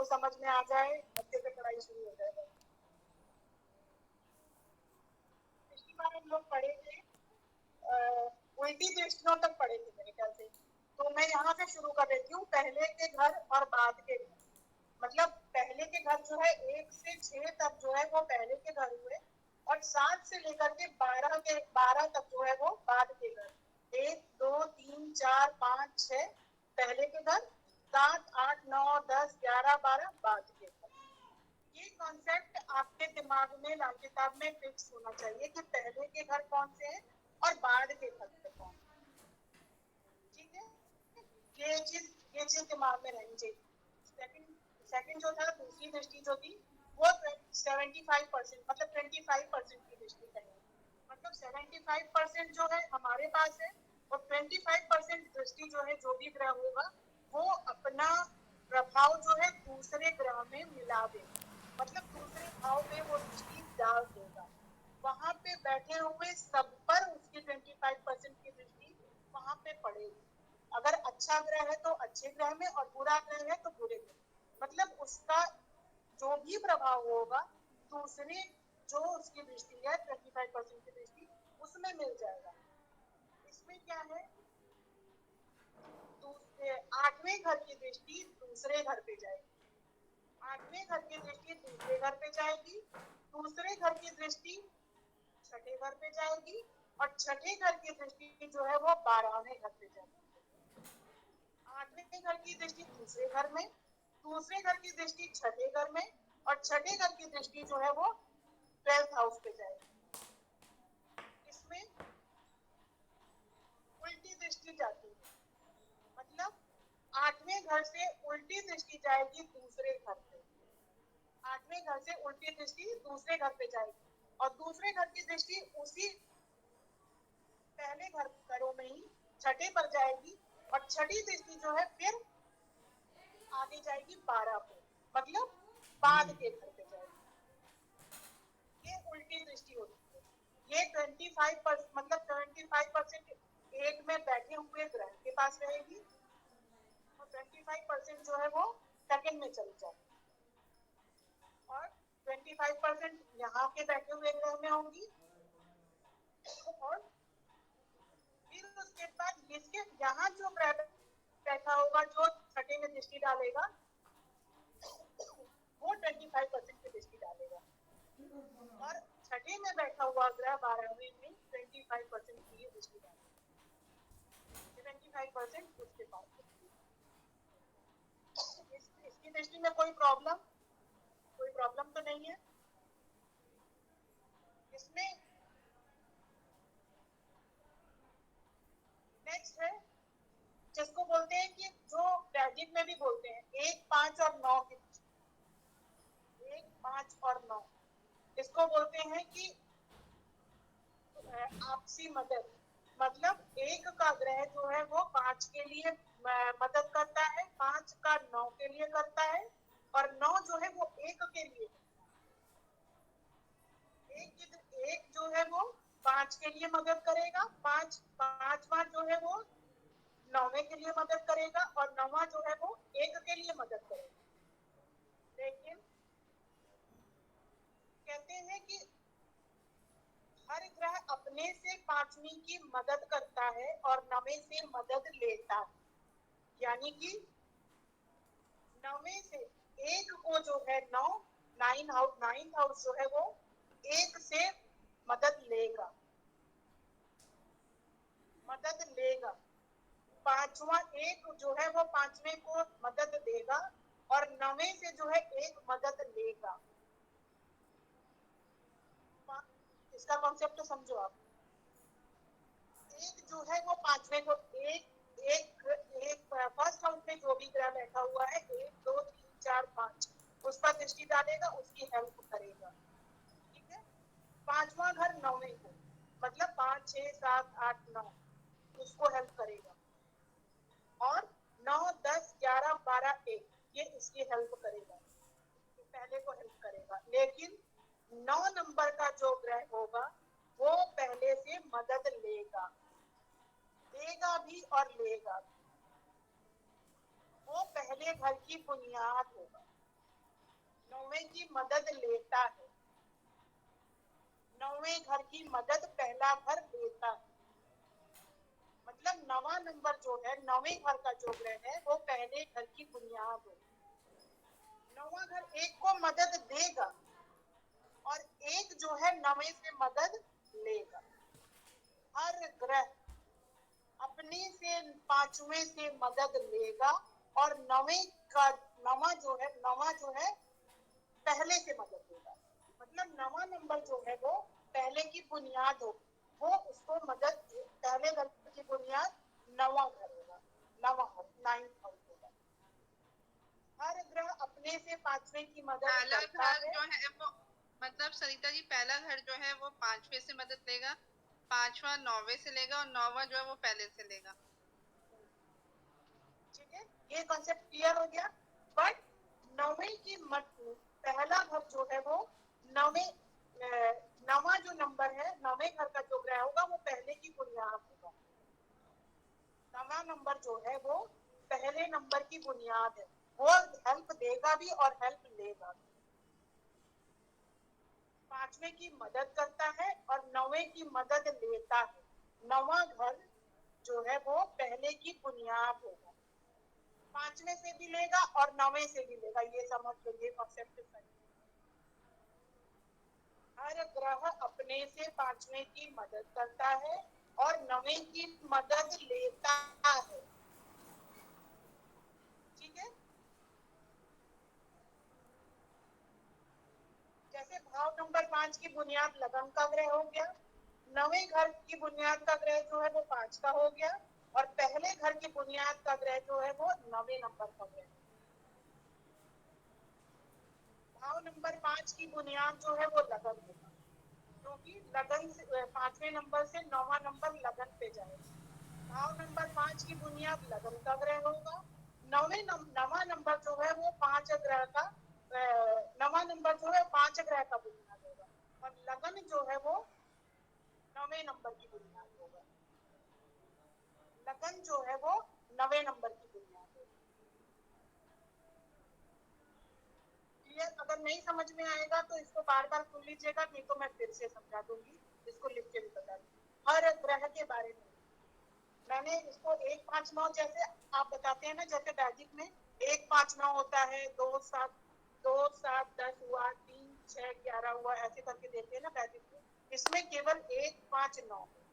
सबको समझ में आ जाए, अच्छे से पढ़ाई शुरू हो जाएगा। पिछली बार हम लोग पढ़े थे उल्टी दृष्टियों तक पढ़े थे मेरे ख्याल से। तो मैं यहाँ से शुरू कर देती हूँ, पहले के घर और बाद के घर। मतलब पहले के घर जो है 1 से 6 तक जो है वो पहले के घर हुए, और 7 से लेकर के 12 तक जो है वो बाद के घर। 1 2 3 4 5 6 पहले के घर, 7 8 9 10 11 12 बाद के घर। ये कॉन्सेप्ट आपके दिमाग में लाल किताब में फिक्स होना चाहिए कि पहले के घर कौन से हैं और बाद के घर कौन। ठीक है, ये चीज दिमाग में रहनी चाहिए। सेकंड जो था, दूसरी दृष्टि जो थी वो 75% मतलब 25% की दृष्टि कहेंगे। मतलब 75% जो है हमारे पास है, और 25% दृष्टि जो है जो भी ग्रह होगा वो अपना प्रभाव जो है दूसरे ग्रह में मिला देगा। मतलब दूसरे भाव पे वो दृष्टि डाल देगा, वहां पे बैठे हुए सब पर उसकी 25% की दृष्टि वहां पे पड़ेगी। अगर अच्छा ग्रह है तो अच्छे ग्रह में, और बुरा ग्रह है तो बुरे ग्रह। मतलब उसका जो भी प्रभाव होगा दूसरे जो उसकी दृष्टि है 25% की दृष्टि उसमें मिल जाएगा। इसमें क्या है, आठवें घर की दृष्टि दूसरे घर पे जाएगी, आठवें घर की दृष्टि दूसरे घर पे जाएगी, दूसरे घर की दृष्टि छठे घर पे जाएगी, और छठे घर की दृष्टि जो है वो 12वें घर पे जाएगी। आठवें घर की दृष्टि दूसरे घर में, दूसरे घर की दृष्टि छठे घर में, और छठे घर की दृष्टि जो है वो 12th हाउस पे जाएगी। इसमें उल्टी दृष्टि जाती है, मतलब आठवें घर से उल्टी दृष्टि जाएगी दूसरे घर पे, आठवें घर से उल्टी दृष्टि दूसरे घर पे जाएगी, और दूसरे घर की दृष्टि उसी पहले घरों में ही छठे पर जाएगी, और छठी दृष्टि जो है फिर आगे जाएगी 12 पे, मतलब बाद के घर पे जाएगी। ये उल्टी दृष्टि होती है। ये 25% मतलब 75% एक में बैठे हुए ग्रह के पास रहेगी, और 25% जो है वो सेकंड में चली जाएगी, और 25% यहाँ के बैठे हुए ग्रह में होंगी, और फिर उसके बाद इसके यहाँ जो ग्रह बैठा होगा जो छठे में दृष्टि डालेगा वो 25% की दृष्टि डालेगा, और छठे में बैठा हुआ ग्रह 12वें में 25% की दृष्टि डालेगा, 75% उसके पास। इसकी दृष्टि में कोई प्रॉब्लम तो नहीं है। इसमें नेक्स्ट है जिसको बोलते हैं कि जो वैदिक में भी बोलते हैं 1 5 और 9 की दृष्टि, 1 5 और 9 इसको बोलते हैं कि आपसी मदद। मतलब एक का ग्रह जो है वो 5 के लिए मदद करता है, 5 का 9 के लिए करता है, और 9 जो है वो एक के लिए, एक जो है वो 5 के लिए मदद करेगा, पांचवा जो है वो 9वें के लिए मदद करेगा, और 9वां जो है वो एक के लिए मदद करेगा। लेकिन कहते हैं कि हर ग्रह अपने से 5वीं की मदद करता है और 9वें से मदद लेता है, यानी कि 9वें से एक को जो है 9th हाउस जो है वो एक से मदद लेगा, पांचवा एक जो है वो 5वें को मदद देगा, और 9वें से जो है एक मदद लेगा। इसका कॉन्सेप्ट तो समझो आप। एक जो है वो 5वें को एक फर्स्ट हाउस में जो भी ग्रह बैठा हुआ है 1 2 3 4 5 उस पर दृष्टि डालेगा, उसकी हेल्प करेगा। ठीक है, पांचवा घर 9वें को, मतलब 5 6 7 8 9 उसको हेल्प करेगा, और 9 10 11 12 1 ये इसकी हेल्प करेगा, पहले को हेल्प करेगा। लेकिन 9 नंबर का जो ग्रह होगा वो पहले से मदद लेगा, देगा भी और लेगा भी। वो पहले घर की बुनियाद होगा, नौवें की मदद लेता है, नौवें घर की मदद पहला घर लेता है। मतलब नवा नंबर जो है, नौवें घर का जो ग्रह है वो पहले घर की बुनियाद है। नौवां घर एक को मदद देगा और एक जो है नवे से मदद लेगा। हर ग्रह अपने से पांचवें से मदद लेगा और नवा जो है पहले से मदद लेगा। मतलब नवा नंबर जो है वो पहले की बुनियाद हो, वो उसको मदद, पहले घर की बुनियाद नवा घर होगा, नवा घर 9th हाउस होगा। हर ग्रह अपने से पांचवें की मदद पहला करता घर है। जो है वो, मतलब सरिता जी, पहला घर जो है वो पांचवे से मदद लेगा, पांचवा नौवे से लेगा और नौवा जो है वो पहले से लेगा। ठीक है, ये कॉन्सेप्ट क्लियर हो गया। बट नौवे की पहला घर जो है वो नवा जो नंबर है, नवे घर का जो ग्रह होगा वो पहले की बुनियाद होगा। नवा नंबर जो है वो पहले नंबर की बुनियाद है, वो हेल्प देगा भी और हेल्प लेगा भी। पांचवे की मदद करता है और नवे की मदद लेता है। नवा घर जो है वो पहले की बुनियाद होगा, पांचवे से भी लेगा और नवे से भी लेगा। ये समझ लो, ये कॉन्सेप्ट सही। हर ग्रह अपने से पांचवे की मदद करता है और नवे की मदद लेता है। ठीक है, जैसे भाव नंबर 5 की बुनियाद लगन का ग्रह हो गया, नवे घर की बुनियाद का ग्रह जो है वो 5 का हो गया और पहले घर की बुनियाद का ग्रह जो है वो नवे नंबर का ग्रह। भाव नंबर 5 की बुनियाद जो है वो लगन होगा, क्योंकि लगन से पांचवें नंबर से नौवां नंबर लगन पे जाएगा। भाव नंबर 5 की बुनियाद लगन का ग्रह होगा। नवा नंबर जो है वो पांच ग्रह का, नवा नंबर जो है 5 ग्रह का बुनियाद होगा और लगन जो है वो नवे नंबर की बुनियाद होगा। लगन जो है वो नवे नंबर की बुनियाद होगा। क्लियर? अगर नहीं समझ में आएगा तो इसको बार बार सुन लीजिएगा, नहीं तो मैं फिर से समझा दूंगी, इसको लिख के भी बता दूंगी। हर ग्रह के बारे में मैंने इसको 1, 5, 9 जैसे आप बताते हैं ना, जैसे वैदिक में 1, 5, 9 होता है, 2, 7, 10 हुआ, 3, 6, 11 हुआ, ऐसे करके देते हैं ना वैदिक में। इसमें केवल 1, 5, 9 है।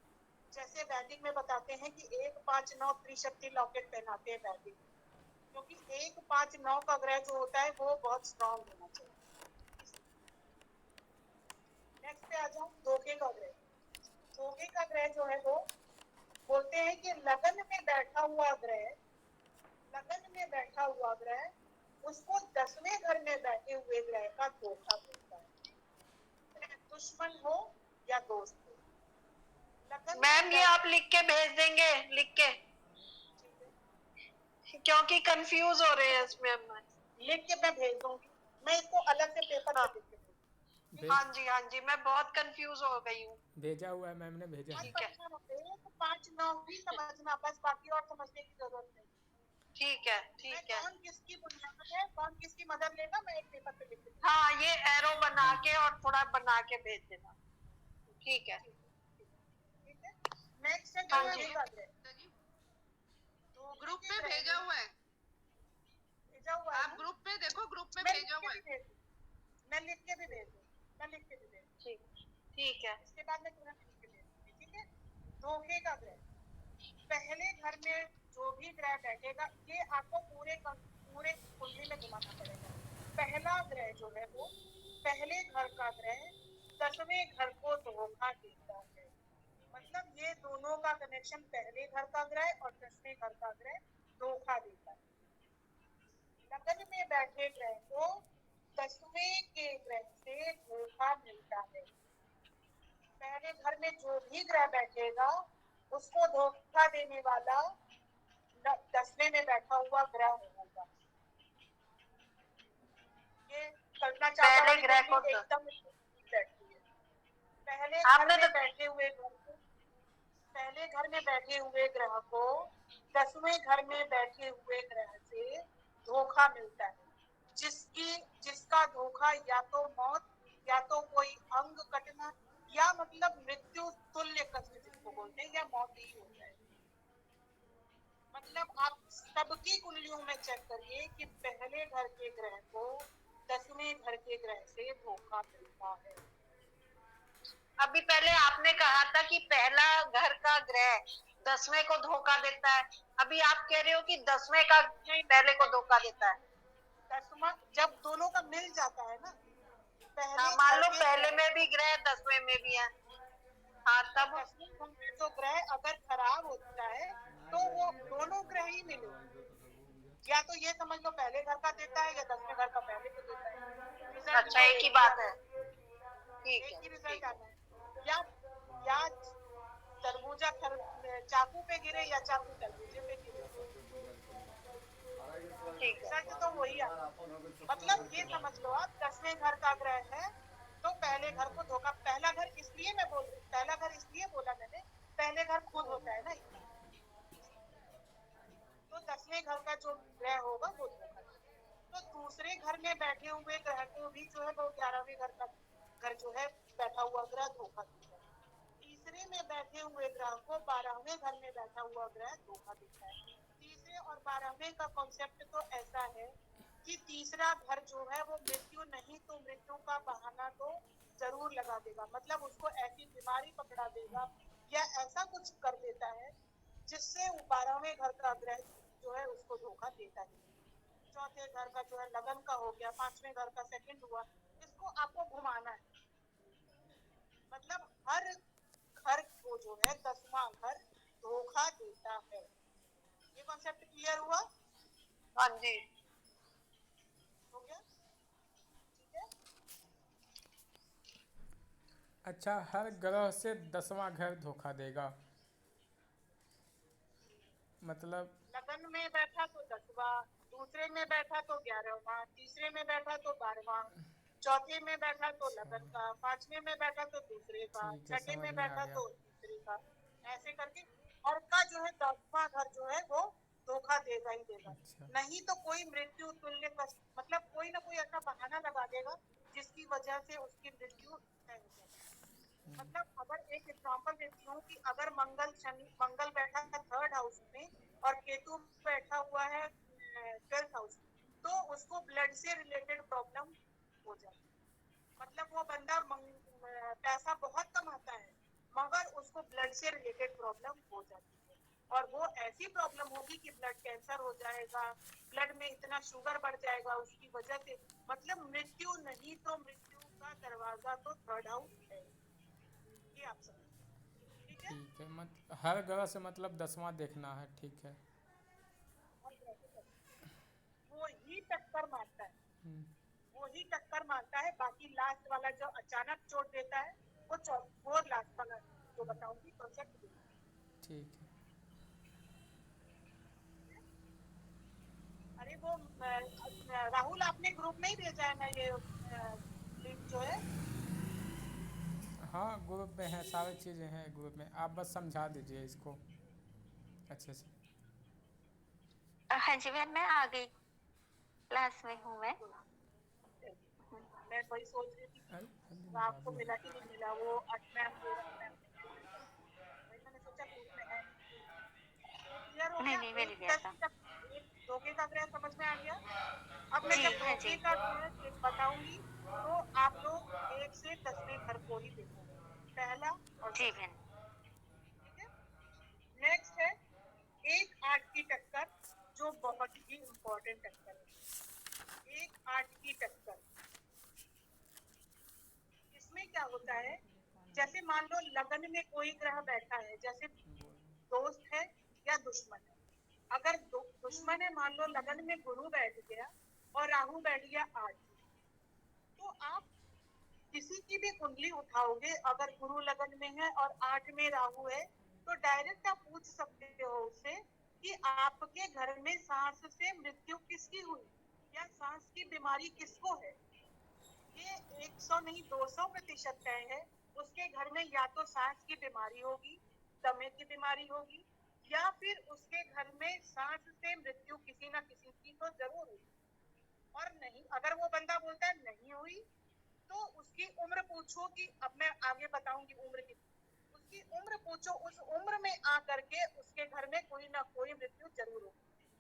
जैसे वैदिक में बताते हैं कि 1, 5, 9 त्रिशक्ति लॉकेट पहनाते हैं वैदिक, क्योंकि 1, 5, 9 का ग्रह जो होता है वो बहुत स्ट्रांग होना चाहिए। नेक्स्ट पे आ जाओ, धोखे का ग्रह। धोखे का ग्रह जो है वो बोलते हैं कि लगन में बैठा हुआ ग्रह, लगन में बैठा हुआ ग्रह उसको 10वें घर में बैठे हुए ग्रह का धोखा मिलता है, दुश्मन हो या दोस्त हो। मैम ये आप लिख के भेज देंगे, लिख के, क्योंकि कंफ्यूज हो रहे हैं इसमें हम। लिख के मैं भेज दूंगी, मैं इसको अलग से पेपर पे लिख के भेज। हाँ जी, हाँ जी, मैं बहुत कंफ्यूज हो गई हूँ। भेजा हुआ है, मैम ने भेजा है। ठीक है, 1, 5, 9 भी समझना, बस बाकी और समझने की जरूरत नहीं। ठीक है, ठीक है। कौन किसकी बुनियाद है, कौन किसकी मदद लेगा, मैं एक पेपर पे लिख के। हाँ, ये एरो बना के और थोड़ा बना के भेज देना। ठीक है, ठीक है। नेक्स्ट है हाँ जी, तो ग्रुप पे भेजा हुआ है, भेजा हुआ है आप ग्रुप पे देखो, ग्रुप में मैं भेजा हुआ है। मैं लिख के भी भेज दूँ, मैं लिख के भी भेज दूँ। ठीक, ठीक है। इसके बाद मैं तुरंत लिख के भेज दूँगी। ठीक है, धोखे का ग्रह, पहले घर में जो भी ग्रह बैठेगा, ये आपको पूरे कुंडली में घुमाना पड़ेगा। पहला ग्रह जो है वो पहले घर का ग्रह 10वें घर को धोखा देता है। मतलब ये दोनों का कनेक्शन, पहले घर का ग्रह और 10वें घर का ग्रह धोखा देता है। लगन में बैठे ग्रह को 10वें के ग्रह से धोखा मिलता है। पहले घर में जो भी ग्रह बैठेगा उसको धोखा देने वाला 10वें में बैठा हुआ ग्रह होगा। ये कल्पना चावला वाली ग्रह को एकदम बैठती है। पहले घर में बैठे हुए ग्रह को 10वें घर में बैठे हुए ग्रह से धोखा मिलता है, जिसका उसका धोखा या तो मौत, या तो कोई अंग कटना, या मतलब मृत्यु तुल्य कष्ट जिसको बोलते हैं, या मौत ही होता है। मतलब आप सबकी कुंडलियों में चेक करिए कि पहले घर के ग्रह को 10वें घर के ग्रह से धोखा मिलता है। अभी पहले आपने कहा था कि पहला घर का ग्रह 10वें को धोखा देता है, अभी आप कह रहे हो कि 10वें का नहीं पहले को धोखा देता है। 10वां जब दोनों का मिल जाता है ना, हाँ, पहले मान घर लो के पहले ग्रह, में भी ग्रह 10वें में भी है, हाँ तब 10वें घर में जो ग्रह अगर खराब होता है तो वो दोनों ग्रह ही मिले, या तो ये समझ लो पहले घर का देता है या 10वें घर का पहले को देता है, रिजल्ट अच्छा तो एक ही ही बात आना है। है, ठीक एक है, ही ठीक रिजल्ट है, आना है। या तरबूजा चाकू पे गिरे या चाकू तरबूजे पे गिरे, ठीक है। रिजल्ट तो वही आना है। मतलब ये समझ लो आप 10वें घर का ग्रह है तो पहले घर को धोखा, पहला घर इसलिए मैं बोल रही, पहला घर इसलिए बोला मैंने, पहले घर खुद होता है ना, तो 10वें घर का जो ग्रह होगा वो धोखा देगा। तो दूसरे घर में बैठे हुए ग्रह को भी जो है वो 11वें घर का घर जो है बैठा हुआ ग्रह धोखा देता है। तीसरे में बैठे हुए ग्रह को 12वें घर में बैठा हुआ ग्रह धोखा देता है। तीसरे और 12वें का कॉन्सेप्ट तो ऐसा है कि तीसरा घर जो है वो मृत्यु नहीं तो मृत्यु का बहाना तो जरूर लगा देगा, मतलब उसको ऐसी बीमारी पकड़ा देगा या ऐसा कुछ कर देता है जिससे 12वें घर का ग्रह जो है उसको धोखा देता है। चौथे घर का जो है लगन का हो गया, 5वें घर का सेकंड हुआ, इसको आपको घुमाना है। मतलब हर घर को जो है 10वां घर धोखा देता है। ये कॉन्सेप्ट क्लियर हुआ? हाँ जी। हो गया? ठीक है। अच्छा, हर ग्रह से 10वां घर धोखा देगा, मतलब लगन में बैठा तो 10वां, दूसरे में बैठा तो 11वां, तीसरे में बैठा तो 12वां, चौथे में बैठा तो लगन का, 5वें में बैठा तो दूसरे का, ठीक है, छठे समझ में में आ बैठा गया। तो तीसरे का, ऐसे करके हर का जो है 10वां घर जो है वो धोखा देगा ही देगा। अच्छा, नहीं तो कोई मृत्यु तुल्य कष्ट, मतलब कोई ना कोई ऐसा बहाना लगा देगा जिसकी वजह से उसकी मृत्यु तय हो जाए। मतलब अगर एक एग्जांपल देती हूँ कि अगर मंगल बैठा है 3rd हाउस में और केतु बैठा हुआ है 12th हाउस में, तो उसको ब्लड से रिलेटेड प्रॉब्लम हो जाती है। मतलब वो बंदा पैसा बहुत कमाता है मगर उसको ब्लड से रिलेटेड प्रॉब्लम हो जाती है, और वो ऐसी प्रॉब्लम होगी कि ब्लड कैंसर हो जाएगा, ब्लड में इतना शुगर बढ़ जाएगा उसकी वजह से। मतलब मृत्यु नहीं तो मृत्यु का दरवाजा तो 3rd हाउस है, ये आप समझ। ठीक है। ठीक है, हर ग्रह से मतलब 10वां देखना है, ठीक है। वो ही टक्कर मारता है, हम्म, वो ही टक्कर मारता है, बाकी लास्ट वाला जो अचानक चोट देता है वो लास्ट वाला जो बताऊंगी कॉन्सेप्ट। ठीक है। अरे वो राहुल आपने ग्रुप में ही भेजा है ना ये लिंक जो है। हाँ, ग्रुप में है, सारी चीज़ें हैं ग्रुप में, आप बस समझा दीजिए इसको अच्छे से। हाँ जी मैम, मैं आ गई, क्लास में हूँ मैं। मैं वही सोच रही थी कि अरे, आपको मिला कि नहीं मिला, वो मैम वही मैंने सोचा ग्रुप में है। तो क्लियर हो नहीं गया, नहीं, मिल एक गया था। एक धोखे का ग्रह समझ में आ गया। अब मैं जी जब हाँ धोखे जी। का ग्रह बताऊंगी तो आप लोग 1 से 10वें घर को ही देखोगे, पहला और जी 10वां। बहन। ठीक है। नेक्स्ट है 1-8 की टक्कर, जो बहुत ही इंपॉर्टेंट टक्कर है। 1-8 की टक्कर, इसमें क्या होता है, जैसे मान लो लगन में कोई ग्रह बैठा है, जैसे दोस्त है या दुश्मन है। अगर दुश्मन है, मान लो लगन में गुरु बैठ गया और राहु बैठ गया 8, तो आप किसी की भी कुंडली उठाओगे, अगर गुरु लगन में है और 8 में राहु है, तो डायरेक्ट आप पूछ सकते हो उससे कि आपके घर में सांस से मृत्यु किसकी हुई या सांस की बीमारी किसको है। ये 100 नहीं 200% तय है, उसके घर में या तो सांस की बीमारी होगी, दमे की बीमारी होगी, या फिर उसके घर में सांस से मृत्यु किसी ना किसी की तो जरूर होगी। और नहीं, अगर वो बंदा बोलता है पूछो कि अब मैं आगे बताऊंगी उम्र की, उसकी उम्र पूछो, उस उम्र में आकर के उसके घर में कोई ना कोई मृत्यु जरूर हो।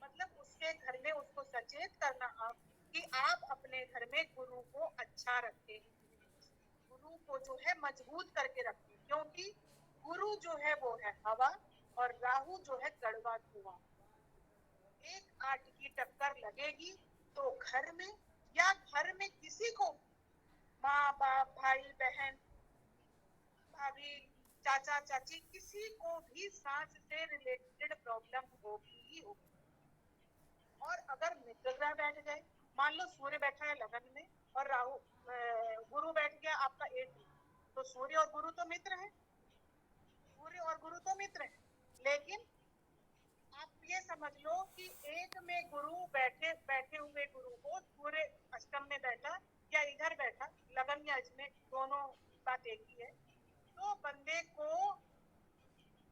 मतलब उसके घर में उसको सचेत करना आप कि आप अपने घर में गुरु को अच्छा रखें, गुरु को जो है मजबूत करके रखें, क्योंकि गुरु जो है वो है हवा और राहु जो है कड़वा धुआं। 1-8 की टक्कर लगेगी तो घर में या घर में किसी को, माँ बाप भाई बहन भाभी चाचा चाची, किसी को भी सांस से रिलेटेड प्रॉब्लम होगी ही होगी। और अगर मित्र ग्रह बैठ गए, मान लो सूर्य बैठा है लगन में और राहु गुरु बैठ गया आपका 8 में, तो सूर्य और गुरु तो मित्र है, सूर्य और गुरु तो मित्र है, लेकिन आप ये समझ लो कि एक में गुरु बैठे हुए गुरु को सूर्य अष्टम में बैठा या इधर बैठा लगन या इसमें, दोनों बात एक ही है, तो बंदे को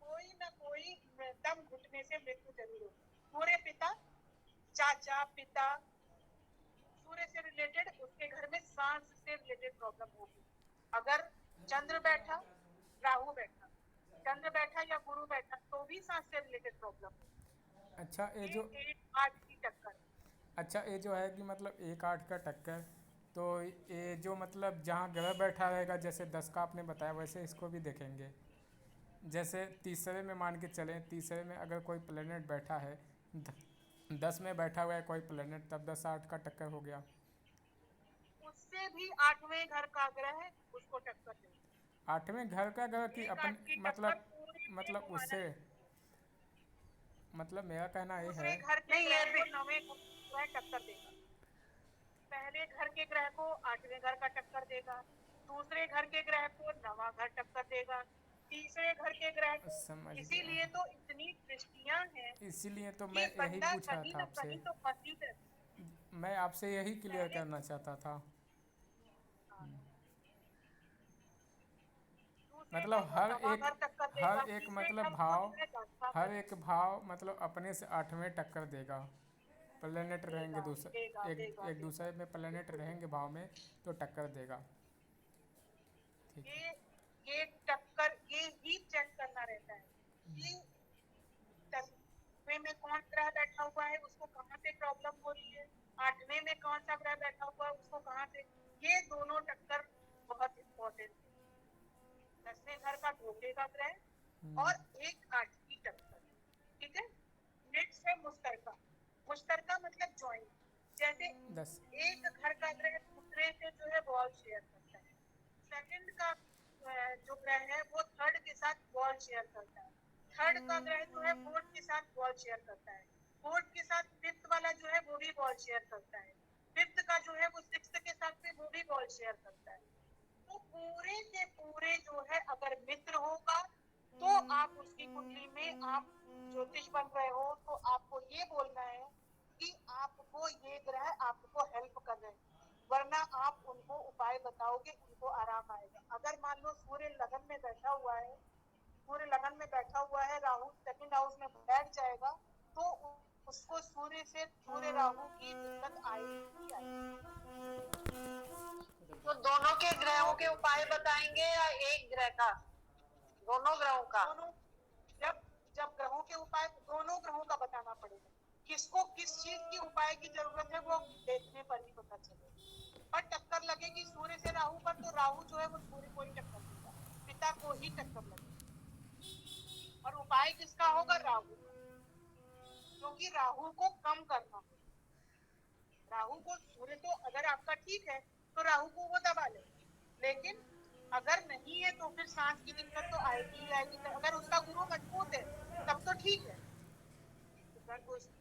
कोई ना कोई दम घुटने से मृत्यु जरूर होगी। सूर्य पिता, चाचा पिता, सूर्य से रिलेटेड उसके घर में सांस से रिलेटेड प्रॉब्लम होगी। अगर चंद्र बैठा, राहु बैठा, चंद्र बैठा या गुरु बैठा तो भी सांस से रिलेटेड प्रॉब्लम होगी। अच्छा ये जो 1-8 की टक्कर। अच्छा ये जो है कि मतलब 1-8 का टक्कर, तो ये जो मतलब जहाँ ग्रह बैठा रहेगा, जैसे 10 का आपने बताया, वैसे इसको भी देखेंगे। जैसे तीसरे में मान के चलें, तीसरे में अगर कोई प्लेनेट बैठा है, 10 में बैठा हुआ है कोई प्लेनेट, तब 10-8 का टक्कर हो गया। उससे भी 8वें घर का ग्रह उसको टक्कर देगा। 8वें घर का ग्रह कि 1-8 की अपन टक्कर मतलब पूरे में मतलब घुमाना उससे, है। मतलब मेरा कहना ये है। दूसरे घर के ग्रह को 9वें ग्रह टक्कर देगा, पहले घर के ग्रह को 8वें घर का टक्कर देगा, दूसरे घर के ग्रह को 9वां घर टक्कर देगा, तीसरे घर के ग्रह को। समझ गया, इसीलिए तो इतनी दृष्टियां हैं इसीलिए तो कि मैं यही बंदा पूछ रहा कहीं था ना आपसे, कहीं तो फंस ही रहता मैं आपसे यही क्लियर पहले। करना चाहता था। हाँ, दूसरे मतलब घर को 9वां घर टक्कर हर देगा, एक तीसरे मतलब घर को भाव, जो है 10वां हर घर एक भाव मतलब अपने से 8वें टक्कर देगा। प्लेनेट रहेंगे देगा देगा दूसरे, देगा एक देगा। दूसरे में प्लेनेट बिल्कुल रहेंगे भाव में, तो टक्कर देगा। ठीक है। ये ये टक्कर ये ही चेक करना रहता है कि 10वें में कौन ग्रह बैठा हुआ है, उसको कहाँ से प्रॉब्लम हो रही है, 8वें में कौन सा ग्रह बैठा हुआ है, उसको कहाँ से। ये दोनों टक्कर बहुत इंपॉर्टेंट है। 10वें घर का धोखे का ग्रह और 1-8 की टक्कर। ठीक है। नेक्स्ट है मुश्तरका। मुश्तरका मतलब ज्वाइंट, जैसे 10 एक घर का ग्रह दूसरे से जो है बॉल शेयर करता है, सेकंड का जो ग्रह है वो थर्ड के साथ बॉल शेयर करता है, थर्ड का ग्रह जो है फोर्थ के साथ बॉल शेयर करता है, फोर्थ के साथ फिफ्थ वाला जो है वो भी बॉल शेयर करता है, फिफ्थ का जो है वो सिक्स्थ के साथ में वो भी बॉल शेयर करता है। तो पूरे के पूरे जो है अगर मित्र होगा तो आप उसकी कुंडली में, आप ज्योतिष बन रहे हो तो आपको ये बोलना है कि आपको ये ग्रह आपको हेल्प कर रहे हैं, वरना आप उनको उपाय बताओगे उनको आराम आएगा। अगर मान लो सूर्य लगन में बैठा हुआ है, सूर्य लगन में बैठा हुआ है, राहु सेकंड हाउस में बैठ जाएगा तो उसको सूर्य से सूर्य राहु की दिक्कत आएगी ही आएगी। तो दोनों के ग्रहों के उपाय बताएंगे या एक ग्रह का? दोनों ग्रहों का? दोनों, जब जब ग्रहों के उपाय दोनों ग्रहों का बताना पड़ेगा, किसको किस चीज की उपाय की जरूरत है वो देखने पर ही पता चलेगा। पर टक्कर लगेगी सूर्य से राहु पर तो राहु जो है वो सूर्य को ही टक्कर देगा, पिता को ही टक्कर लगेगी। और उपाय किसका होगा? राहु का, क्योंकि राहु को कम करना है। राहु को, सूर्य तो अगर आपका ठीक है तो राहु को वो दबा ले, लेकिन अगर नहीं है तो फिर सांस की दिक्कत तो आएगी ही आएगी। अगर उसका गुरु मजबूत है तब तो ठीक है,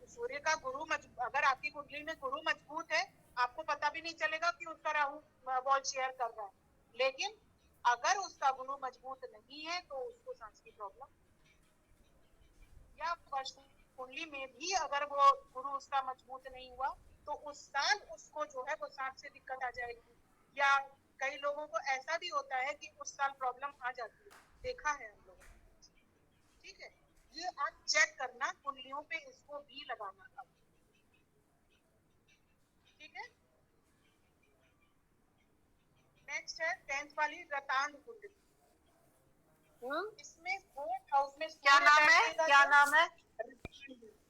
सूर्य का गुरु अगर आपकी कुंडली में गुरु मजबूत है आपको पता भी नहीं चलेगा कि उसका राहु बॉल शेयर कर रहा है, लेकिन अगर उसका गुरु मजबूत नहीं है तो उसको सांस की प्रॉब्लम, या कुंडली में भी अगर वो गुरु उसका मजबूत नहीं हुआ तो उस साल उसको जो है वो सांस से दिक्कत आ जाएगी। या कई लोगों को ऐसा भी होता है कि उस साल प्रॉब्लम आ जाती है, देखा है हम लोगों ने। ठीक है, ये आप चेक करना, कुंडलियों पे इसको भी लगाना अब। ठीक है। नेक्स्ट है 10th वाली रतांग कुंडली। इसमें 4th हाउस में क्या सूर्य नाम है, बैठेगा क्या जो नाम है?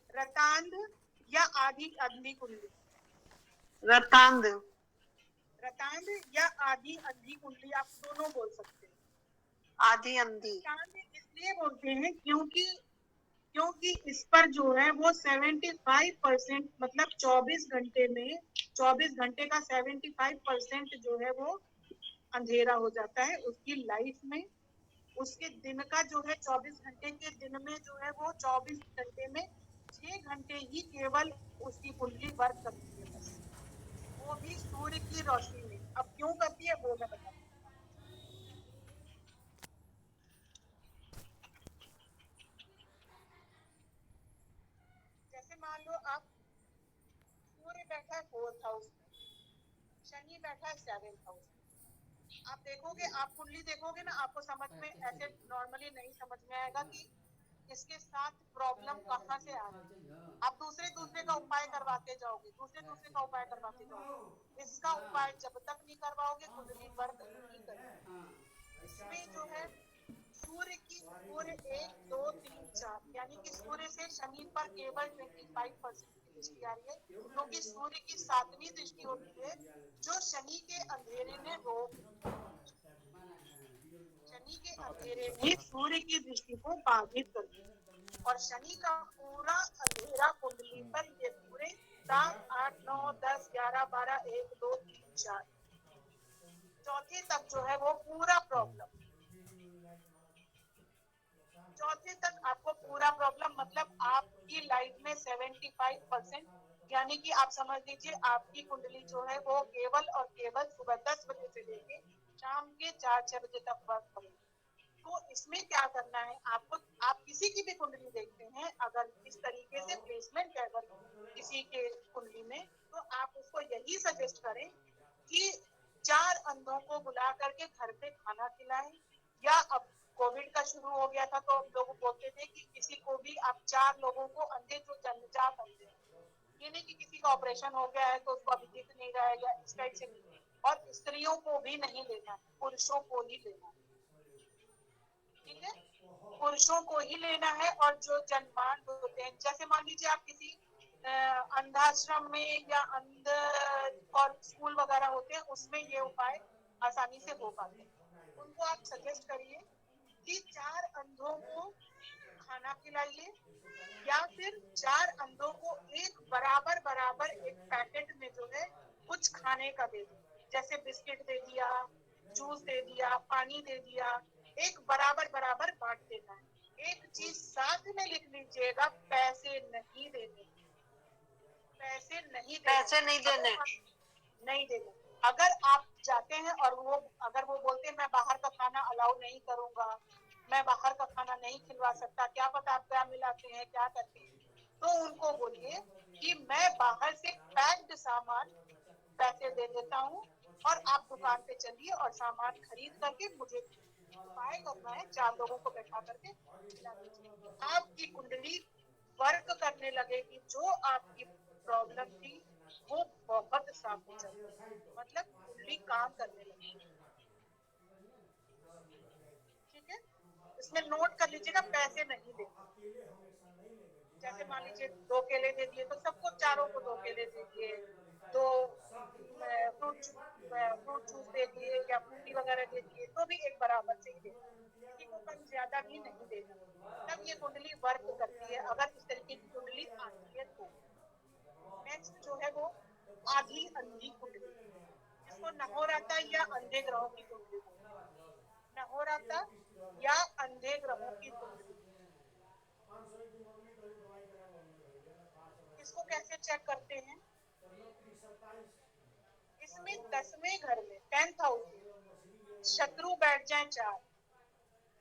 रतांग या आधी अंधी कुंडली। रतांग। रतांग या आधी अंधी कुंडली आप दोनों बोल सकते हैं। आधी अंधी। रतांग इसलिए बोलते हैं क्योंकि इस पर जो है वो 75% मतलब 24 घंटे का 75% जो है वो अंधेरा हो जाता है उसकी लाइफ में। उसके दिन का जो है 24 घंटे के दिन में जो है वो 24 घंटे में 6 घंटे ही केवल उसकी कुंडली वर्क करती है बस, वो भी सूर्य की रोशनी में। अब क्यों करती है वो मैं बताऊँ। जैसे मान लो आप सूर्य बैठा है 4th हाउस में, शनि बैठा है 7th हाउस में। आप देखोगे, आप कुंडली देखोगे ना, आपको समझ में ऐसे नॉर्मली नहीं समझ में आएगा कि इसके साथ प्रॉब्लम कहाँ से आ रही है। आप दूसरे का उपाय करवाते जाओगे, दूसरे का उपाय करवाते जाओगे। इसका उपाय जब तक नहीं करवाओगे कुंडली वर्क नहीं करेगी। इसमें जो है सूर्य 1 2 3 4 यानी कि सूर्य से शनि पर केवल 25% की दृष्टि आ रही है, क्योंकि सूर्य की 7वीं दृष्टि होती है जो शनि के अंधेरे में रोक, शनि के अंधेरे में सूर्य की दृष्टि को बाधित करती है। और शनि का पूरा अंधेरा कुंडली पर ये पूरे 7 8 9 10 11 12 1 2 3 4 चौथे तक जो है वो पूरा प्रॉब्लम, चौथे तक आपको पूरा प्रॉब्लम मतलब आपकी लाइफ में 75% यानी कि आप समझ लीजिए आपकी कुंडली जो है वो केवल और केवल सुबह 10 बजे से लेके शाम के 4-6 बजे तक वर्क करेगी। तो इसमें क्या करना है आपको, आप किसी की भी कुंडली देखते हैं अगर इस तरीके से प्लेसमेंट है अगर किसी के कुंडली में, तो आप उसको यही सजेस्ट करें कि 4 अंधों को बुला करके घर पे खाना खिलाएं। या अब कोविड का शुरू हो गया था तो हम लोग बोलते थे कि किसी को भी आप 4 लोगों को अंधे जो जन्मजात अंधे, ये नहीं कि किसी का ऑपरेशन हो गया है तो उसको अभी दिख नहीं रहा है या इस टाइप से नहीं। और स्त्रियों को भी नहीं लेना, पुरुषों को ही लेना, ठीक है, पुरुषों को ही लेना है। और जो जन्मान होते हैं, जैसे मान लीजिए आप किसी अंधाश्रम में या अंध और स्कूल वगैरह होते हैं उसमें ये उपाय आसानी से हो पाते हैं। उनको आप सजेस्ट करिए कि 4 अंधों को खाना खिलाइए या फिर 4 अंधों को एक बराबर बराबर एक पैकेट में जो है कुछ खाने का दे दो, जैसे बिस्किट दे दिया, जूस दे दिया, पानी दे दिया, एक बराबर बराबर बांट देना है। एक चीज साथ में लिख लीजिएगा, पैसे नहीं देने, पैसे नहीं देने, पैसे नहीं देने। नहीं देने। अगर आप जाते हैं और अगर वो बोलते हैं मैं बाहर का खाना अलाउ नहीं करूंगा, मैं बाहर का खाना नहीं खिलवा सकता, क्या पता आप क्या मिलाते हैं क्या करते हैं, तो उनको बोलिए कि मैं बाहर से पैक्ड सामान पैसे दे देता हूँ और आप दुकान पे चलिए और सामान खरीद करके मुझे उपाय करना है, 4 लोगों को बैठा करके खिला दीजिए। आपकी कुंडली वर्क करने लगेगी, जो आपकी प्रॉब्लम थी वो बहुत साफ हो जाएगी, मतलब कुंडली काम करने लगेगी। ठीक है, इसमें नोट कर लीजिएगा, पैसे नहीं देंगे। जैसे मान लीजिए 2 केले दे दिए तो सबको, चारों को 2 केले दे दिए, 2 फ्रूट जूस दे दिए या फ्रूटी वगैरह दे दिए, तो भी एक बराबर से ही दे, किसी को कम ज्यादा भी नहीं देना, तब ये कुंडली वर्क करती है अगर इस तरीके की कुंडली आती है तो। नेक्स्ट जो है वो आधी अंधी कुंडली, जिसको नहोराता या अंधे ग्रहों की कुंडली, नहोराता या अंधे ग्रहों की कुंडली। इसको कैसे चेक करते हैं, इसमें 10वें घर में 10th हाउस में शत्रु बैठ जाए,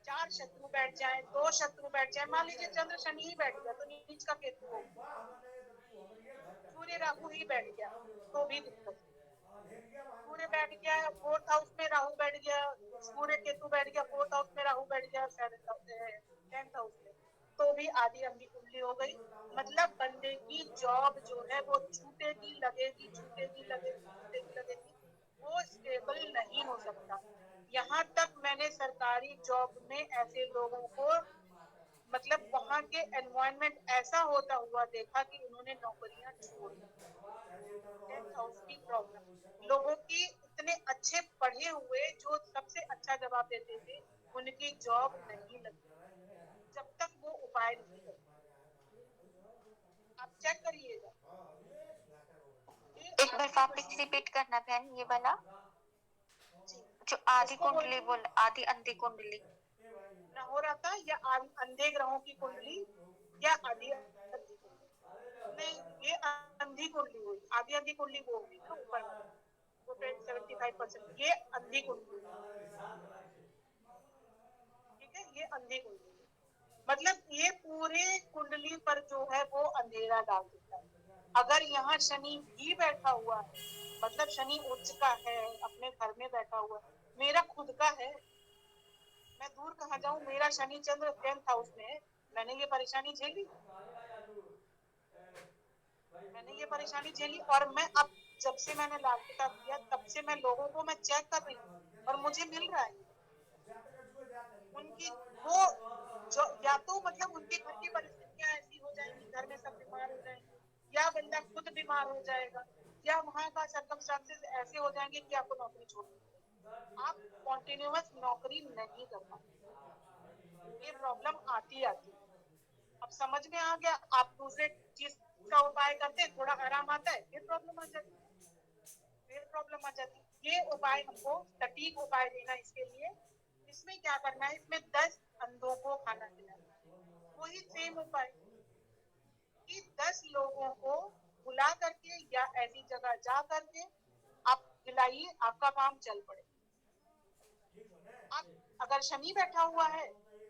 4 शत्रु बैठ जाए, 2 शत्रु बैठ जाए, मान लीजिए चंद्र शनि ही बैठ गया तो नीच का केतु हो गया, सूर्य राहु ही बैठ गया तो भी दिक्कत है। सूर्य बैठ गया 4th हाउस में, राहु बैठ गया, सूर्य केतु बैठ गया 4th हाउस में, राहु बैठ गया 10th हाउस में, तो भी आधी अंधी कुंडली हो गई। मतलब बंदे की जॉब जो है वो छूटेगी लगेगी, छूटेगी लगेगी, छूटेगी लगेगी, वो स्टेबल नहीं हो सकती। के सरकारी जॉब में ऐसे लोगों को मतलब वहां के एनवायरनमेंट ऐसा होता हुआ देखा कि उन्होंने नौकरियां छोड़ दी। 10th हाउस की प्रॉब्लम, लोगों की इतने अच्छे पढ़े हुए जो सबसे अच्छा जवाब देते थे उनकी जॉब नहीं लगी जब तक वो उपाय नहीं करते। आप चेक करिएगा। ये एक बार आपकी वापस कुंडली रिपीट करना बहन ये वाला जी जो आदि इसको कुंडली बोलते बोल आदि अंधी कुंडली न हो रहा था या अंधे ग्रहों की कुंडली या आदि अंधी कुंडली। नहीं ये अंधी कुंडली हुई, आदि अंधी कुंडली वो होगी ना ऊपर वाली, वो 75%। ये अंधी कुंडली हुई, ठीक है, ये अंधी कुंडली हुई। मतलब ये पूरे कुंडली पर जो है वो अंधेरा डाल देता है। अगर यहाँ शनि भी बैठा हुआ है, मतलब शनि उच्च का है, अपने घर में बैठा हुआ है, मेरा खुद का है, मैं दूर कहाँ जाऊं, मेरा शनि चंद्र 10th हाउस में है, मैंने ये परेशानी झेली, मैंने ये परेशानी झेली। और मैं अब जब से मैंने लाल किताब किया तब से मैं लोगों को मैं चेक कर रही हूँ और मुझे मिल रहा है उनकी वो जो या तो मतलब उनके घर की परिस्थितियां ऐसी हो जाएंगी, घर में सब बीमार हो जाएंगे, या बंदा खुद बीमार हो जाएगा, या वहां का सर्कमस्टांसेस ऐसे हो जाएंगे कि आपको नौकरी छोड़नी पड़ेगी। आप कॉन्टिन्यूअस नौकरी नहीं कर पाते, ये प्रॉब्लम आती है। अब समझ में आ गया, आप दूसरे चीज का उपाय करते हैं, थोड़ा आराम आता है, फिर प्रॉब्लम आ जाती है, फिर प्रॉब्लम आ जाती है। ये उपाय हमको सटीक उपाय देना इसके लिए, इसमें क्या करना है, इसमें 10 अंधों को खाना खिलाना है। वही सेम उपाय कि 10 लोगों को बुला करके या ऐसी जगह जा करके आप खिलाइए, आपका काम चल पड़े। आप अगर शनि बैठा हुआ है,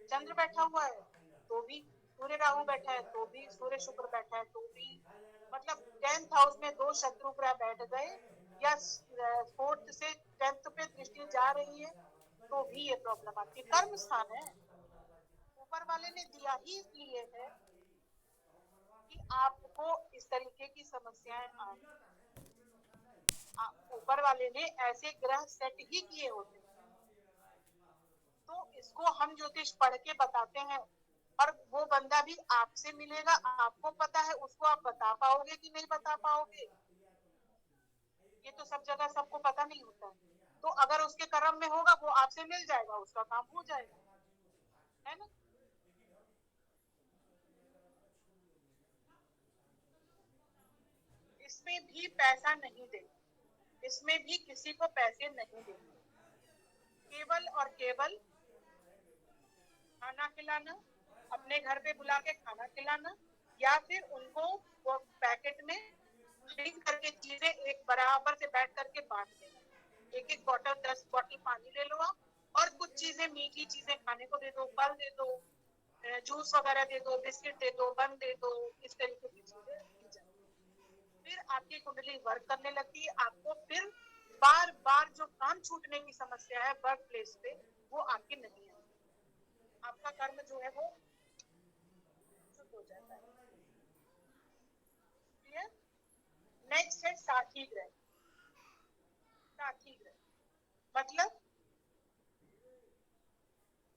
चंद्र बैठा हुआ है तो भी, सूर्य राहु बैठा है तो भी, सूर्य शुक्र बैठा है तो भी, मतलब 10th हाउस में 2 शत्रु ग्रह बैठ गए या 4th से 10th पे दृष्टि जा रही है तो भी ये प्रॉब्लम आती है। कर्म स्थान है, ऊपर वाले ने दिया ही इसलिए है कि आपको इस तरीके की समस्याएं आए। ऊपर वाले ने ऐसे ग्रह सेट ही किए होते हैं, तो इसको हम ज्योतिष पढ़ के बताते हैं और वो बंदा भी आपसे मिलेगा, आपको पता है, उसको आप बता पाओगे कि नहीं बता पाओगे, ये तो सब जगह सबको पता नहीं होता है। तो अगर उसके कर्म में होगा वो आपसे मिल जाएगा, उसका काम हो जाएगा, है ना। इसमें भी पैसा नहीं देना, इसमें भी किसी को पैसे नहीं देने, केवल और केवल खाना खिलाना, अपने घर पे बुला के खाना खिलाना, या फिर उनको वो पैकेट में ड्रिंक करके चीजें एक बराबर से बैठ करके बांट देना। एक एक बॉटल 10 बॉटल पानी ले लो आप, और कुछ चीजें मीठी चीजें खाने को दे दो, फल दे दो, जूस वगैरह दे दो, बिस्किट दे दो, बन दे दो, इस तरीके की चीजें दी जाए। फिर आपकी कुंडली वर्क करने लगती है, आपको फिर बार बार जो काम छूटने की समस्या है वर्क प्लेस पे वो आपकी नहीं है, आपका कर्म जो है वो शुद्ध हो जाता है। क्लियर। नेक्स्ट है साथी ग्रह। साथी ग्रह मतलब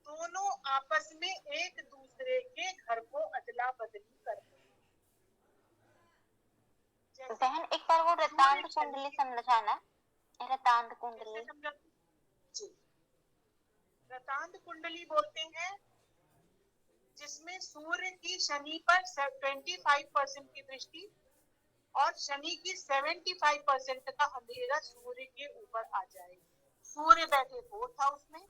दोनों आपस में एक दूसरे के घर को अदला बदली करते हैं। जैसे बहन एक बार वो रतांत सूर्य कुंडली शनि समझाना रतांत कैसे कुंडली समझा जी। रतांत कुंडली बोलते हैं जिसमें सूर्य की शनि पर 25% की दृष्टि और शनि की 75% का अंधेरा सूर्य के ऊपर आ जाए। सूर्य बैठे 4th हाउस में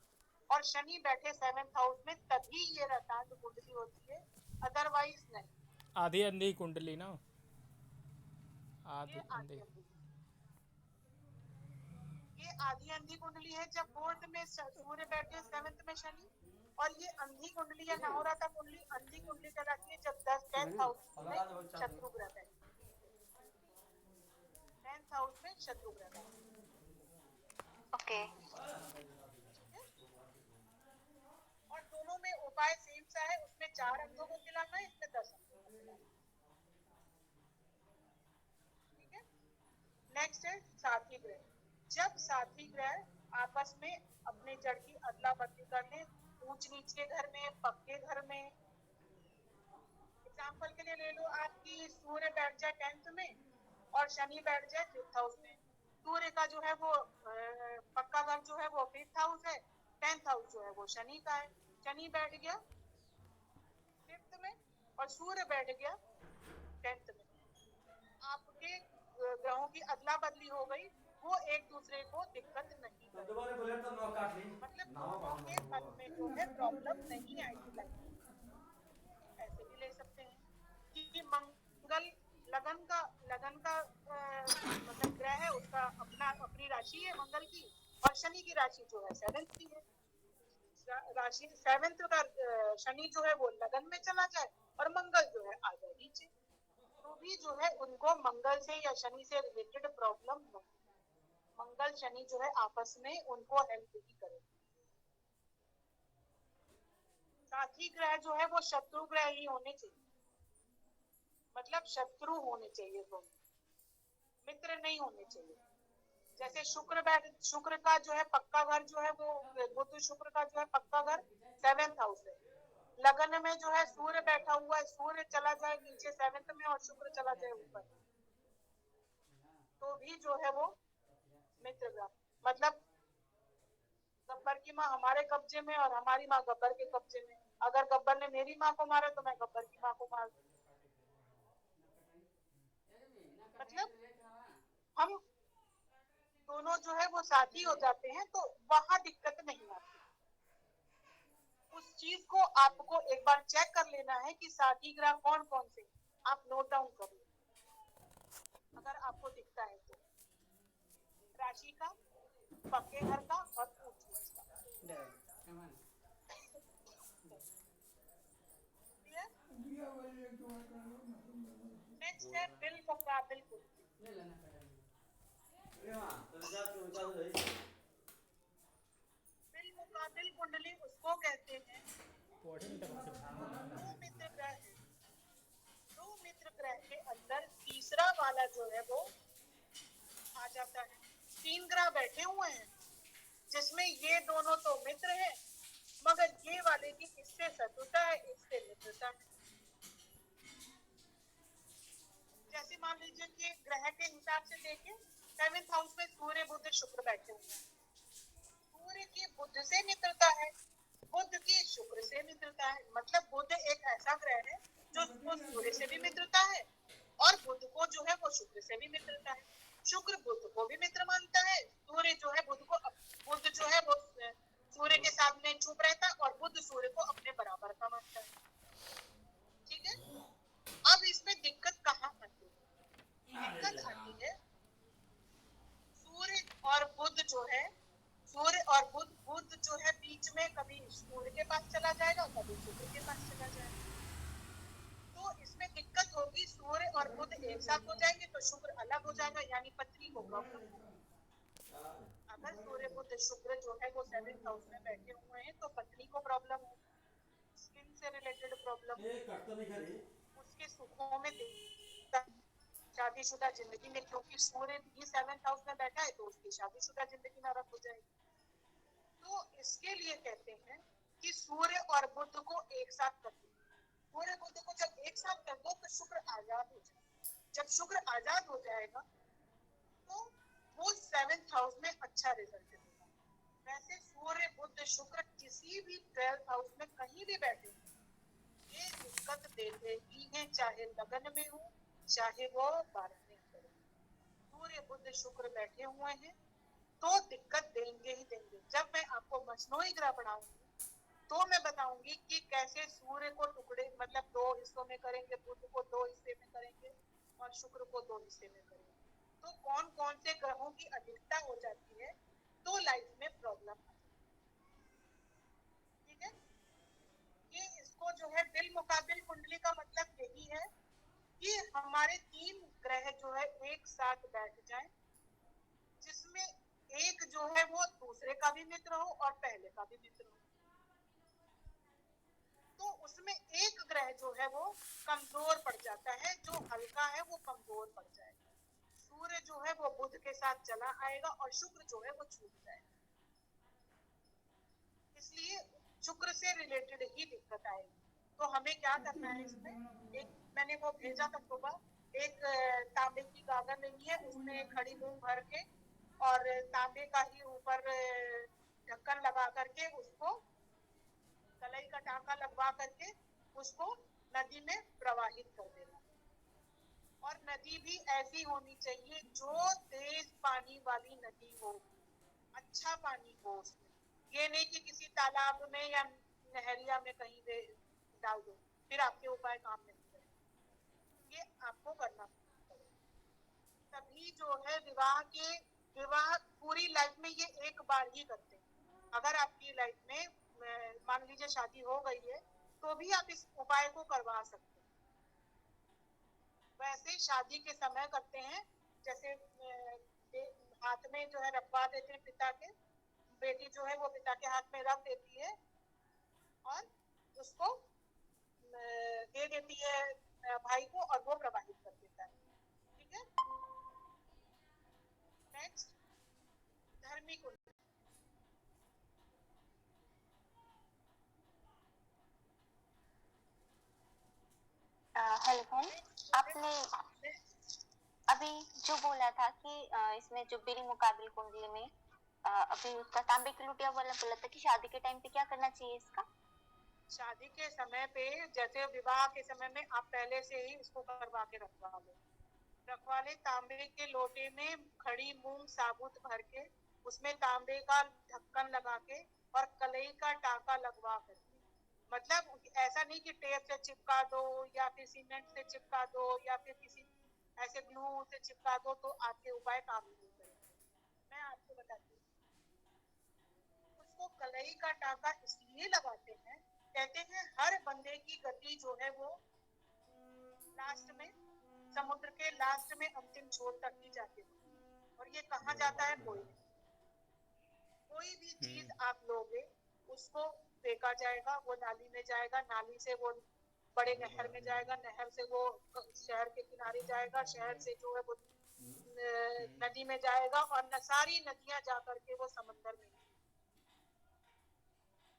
और शनि बैठे 7th हाउस में, तभी ये रतांत कुंडली होती है, अदरवाइज नहीं। आधी अंधी कुंडली ना, ये आधी आधी अंधी। अंधी, ये आधी अंधी कुंडली है जब 4th में सूर्य बैठे 7th में शनि, और ये अंधी कुंडली या नहोराता कुंडली अंधी कुंडली कहलाती है जब 10th हाउस में शत्रु ग्रह बैठे, 10th हाउस में शत्रु ग्रह बैठे। ओके और दोनों में उपाय सेम सा है, उसमें 4 अंधों को खिलाना है, इसमें 10 अंधों को खिलाना है। ठीक है। नेक्स्ट है साथी ग्रह। जब साथी ग्रह आपस में अपने जड़ की अदला बदली कर ले, ऊंच नीच के घर में, पक्के घर में। एग्जाम्पल के लिए ले लो, आपकी सूर्य बैठ जाए 10th में और शनि बैठ जाए 5th हाउस में। सूर्य का जो है वो पक्का घर जो है वो 5th हाउस है, 10th हाउस जो है वो शनि का है। शनि बैठ गया 5th में और सूर्य बैठ गया 10th में। आपके ग्रहों की अदला बदली हो गई, वो एक दूसरे को दिक्कत नहीं करेंगे, मतलब दोनों के मन में जो है प्रॉब्लम नहीं आएगी लाइफ में। ऐसे भी ले सकते हैं कि मंगल लगन का मतलब ग्रह है, उसका अपनी राशि है मंगल की, और शनि की राशि जो है 7th की है। राशि 7th का शनि जो है वो लगन में चला जाए और मंगल जो है आ जाए नीचे, तो भी जो है उनको मंगल से या शनि से रिलेटेड प्रॉब्लम नहीं। मंगल शनि जो है आपस में उनको हेल्प ही करे। साथी ग्रह जो है वो शत्रु ग्रह ही होने चाहिए, मतलब शत्रु होने चाहिए, दोनों मित्र नहीं होने चाहिए। जैसे शुक्र का जो है पक्का घर जो है वो, बुध शुक्र का जो है पक्का घर 7th हाउस है। लगन में जो है सूर्य बैठा हुआ है, सूर्य चला जाए नीचे 7th में और शुक्र चला जाए ऊपर, तो भी जो है वो मित्र ग्रह। मतलब गब्बर की माँ हमारे कब्जे में और हमारी माँ गब्बर के कब्जे में, अगर गब्बर ने मेरी माँ को मारा तो मैं गब्बर की माँ को मार दूं। मतलब हम दोनों जो है वो साथी हो जाते हैं, तो वहां दिक्कत नहीं आती। उस चीज को आपको एक बार चेक कर लेना है कि साथी ग्रह कौन कौन से, आप नोट डाउन कर लो अगर आपको दिखता है तो। राशि का, पक्के घर का और ऊंच नीच का। नेक्स्ट है बिल मुकाबिल कुंडली। बिल मुकाबिल कुंडली उसको कहते हैं, दो मित्र ग्रह है, दो मित्र ग्रह के अंदर तीसरा वाला जो है वो आ जाता है। 3 ग्रह बैठे हुए हैं जिसमें ये दोनों तो मित्र हैं, मगर ये वाले की इससे शत्रुता है, इससे मित्रता है। जैसे मान लीजिए कि ग्रह के हिसाब से देखें, 7th हाउस में सूर्य बुध शुक्र बैठे हुए हैं। सूर्य की बुध से मित्रता है, बुध की शुक्र से मित्रता है। मतलब बुध एक ऐसा ग्रह है जो सूर्य से भी मित्रता है और बुध को जो है वो शुक्र से भी मित्रता है। शुक्र बुध को भी मित्र मानता है, सूर्य जो है बुध जो है वो सूर्य के सामने चुप रहता है और बुध सूर्य को अपने बराबर का मानता है। ठीक है, अब इसमें दिक्कत कहाँ आती है? दिक्कत आती है सूर्य और बुध जो है, सूर्य और बुध जो है बीच में कभी सूर्य के पास चला जाएगा, कभी शुक्र के पास चला जाएगा, तो इसमें दिक्कत होगी। सूर्य और बुध एक साथ हो जाएंगे तो शुक्र अलग हो जाएगा, यानी पत्नी को प्रॉब्लम होगी। अगर सूर्य बुध शुक्र जो है वो 7th हाउस में बैठे हुए हैं तो पत्नी को प्रॉब्लम होगी, स्किन से रिलेटेड प्रॉब्लम, उसके सुखों में दिक्कत, शादीशुदा जिंदगी में, क्योंकि सूर्य भी 7th हाउस में बैठा है तो उसकी शादीशुदा जिंदगी नरक हो जाएगी। तो इसके लिए कहते हैं कि सूर्य और बुध को एक साथ कर दो। सूर्य बुध को जब एक साथ कर दो तो शुक्र आजाद हो जाएगा। जब शुक्र आजाद हो जाएगा तो वो 7th हाउस में अच्छा रिजल्ट देगा। वैसे सूर्य बुध शुक्र किसी भी 12th हाउस में कहीं भी बैठे ये दिक्कत देते ही हैं, चाहे लगन में हो चाहे वो 12वें घर में। सूर्य बुध शुक्र बैठे हुए हैं तो दिक्कत देंगे ही देंगे। जब मैं आपको मसनोई ग्रह पढ़ाऊंगी तो मैं बताऊंगी कि कैसे सूर्य को टुकड़े मतलब 2 हिस्सों में करेंगे, बुध को 2 हिस्से में करेंगे और शुक्र को 2 हिस्से में करेंगे, तो कौन कौन से ग्रहों की अधिकता हो जाती है तो लाइफ में प्रॉब्लम आती है। ठीक है, ये इसको जो है बिल मुकाबिल कुंडली का मतलब यही है कि हमारे 3 ग्रह जो है एक साथ बैठ जाएं, जिसमें एक जो है वो दूसरे का भी मित्र हो और पहले का भी मित्र हो, तो उसमें एक ग्रह जो है वो कमजोर पड़ जाता है, जो हल्का है वो कमजोर पड़ जाएगा। सूर्य जो है वो बुध के साथ चला आएगा और शुक्र जो है वो छूट जाएगा, इसलिए शुक्र से रिलेटेड ही दिक्कत आएगी। तो हमें क्या करना है इसमें, एक मैंने वो भेजा था सुबह, एक तांबे की गागर लेनी है, उसमें खड़ी मूंग भर के और तांबे का ही ऊपर ढक्कन लगा करके उसको कलई का टांका लगवा करके उसको नदी में प्रवाहित कर देना। और नदी भी ऐसी होनी चाहिए जो तेज पानी वाली नदी हो, अच्छा पानी हो उसमें, ये नहीं कि किसी तालाब में या नहरिया में कहीं पे डाल दो, फिर आपके उपाय काम नहीं करेंगे। ये आपको करना पड़ेगा। तभी जो है विवाह पूरी लाइफ में ये एक बार ही करते हैं। अगर आपकी लाइफ में मान लीजिए शादी हो गई है तो भी आप इस उपाय को करवा सकते हैं। वैसे शादी के समय करते हैं, जैसे हाथ में जो है रखवा देते हैं पिता के, बेटी जो है वो पिता के हाथ में रख देती है और उसको दे देती है भाई को और वो प्रवाहित कर देता है। ठीक है, नेक्स्ट धर्मी कुंडली। हेलो मैम, आपने अभी जो बोला था कि इसमें जो बेरी मुकाबिल कुंडली में अभी उसका तांबे की लुटिया वाला बोला था कि शादी के टाइम पे क्या करना चाहिए इसका? शादी के समय पे जैसे विवाह के समय में आप पहले से ही इसको करवा के रखवा ले। तांबे के लोटे में खड़ी मूंग साबुत भर के उसमें तांबे का ढक्कन लगा के और कलई का टांका लगवा करके, मतलब ऐसा नहीं कि टेप से चिपका दो या फिर सीमेंट से चिपका दो या फिर किसी ऐसे ग्लू से चिपका दो तो आपके उपाय काम नहीं करेंगे। मैं आपको बताती हूँ, उसको कलई का टांका इसलिए लगाते हैं, कहते हैं हर बंदे की गति जो है वो लास्ट में समुद्र के लास्ट में अंतिम छोर तक ही जाती है, और ये कहाँ जाता है कोई भी चीज आप लोगे उसको फेंका जाएगा, वो नाली में जाएगा, नाली से वो बड़े नहर में जाएगा, नहर से वो शहर के किनारे जाएगा, शहर से जो है वो नदी में जाएगा और सारी नदियां जाकर के वो समंदर में।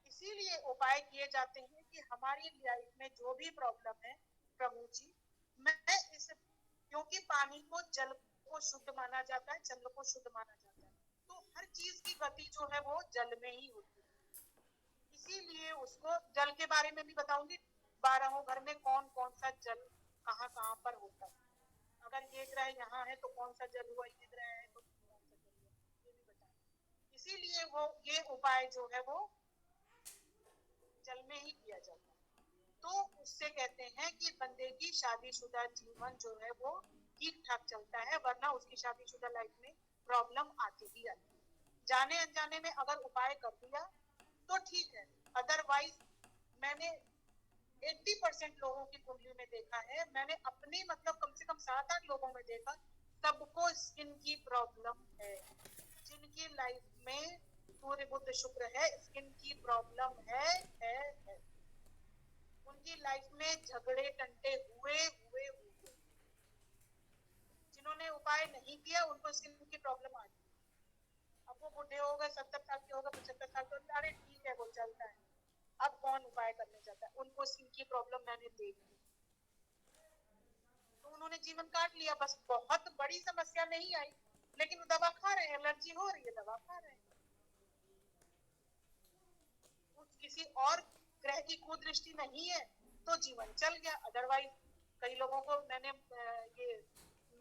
इसीलिए उपाय किए जाते हैं कि हमारी लाइफ में जो भी प्रॉब्लम है, प्रभु जी मैं इस, क्योंकि पानी को जल को शुद्ध माना जाता है, जल को शुद्ध माना जाता है, तो हर चीज की गति जो है वो जल में ही होती है। इसीलिए उसको जल के बारे में भी बताऊंगी, 12 घर में कौन कौन सा जल कहाँ कहाँ पर होता है, अगर ये ग्रह यहाँ है तो कौन सा जल हुआ, ये ग्रह है तो कौन सा जल हुआ, ये भी बताएं। इसीलिए वो ये उपाय जो है वो जल में ही किया जाता है। तो उससे कहते हैं कि बंदे की शादीशुदा जीवन जो है वो ठीक ठाक चलता है, वरना उसकी शादीशुदा लाइफ में प्रॉब्लम आती ही आती है। जाने अनजाने में अगर उपाय कर दिया तो ठीक है, अदरवाइज मैंने 80% लोगों की कुंडली में देखा है, मैंने अपनी मतलब कम से कम 7-8 लोगों में देखा, सबको स्किन की प्रॉब्लम है, जिनकी लाइफ में सूर्य बुध शुक्र है स्किन की प्रॉब्लम है। उनकी लाइफ में झगड़े टंटे हुए। जिन्होंने उपाय नहीं किया उनको स्किन की प्रॉब्लम आ गई। अब वो बूढ़े हो गए, 70 साल के हो गए, 75 साल के, अरे ठीक है वो चलता है, अब कौन उपाय करने जाता है, उनको स्किन की प्रॉब्लम मैंने देख ली तो उन्होंने जीवन काट लिया। बस बहुत बड़ी समस्या नहीं आई, लेकिन वो दवा खा रहे हैं, एलर्जी हो रही है, दवा खा रहे हैं, किसी और ग्रह की कुदृष्टि नहीं है तो जीवन चल गया। अदरवाइज कई लोगों को मैंने ये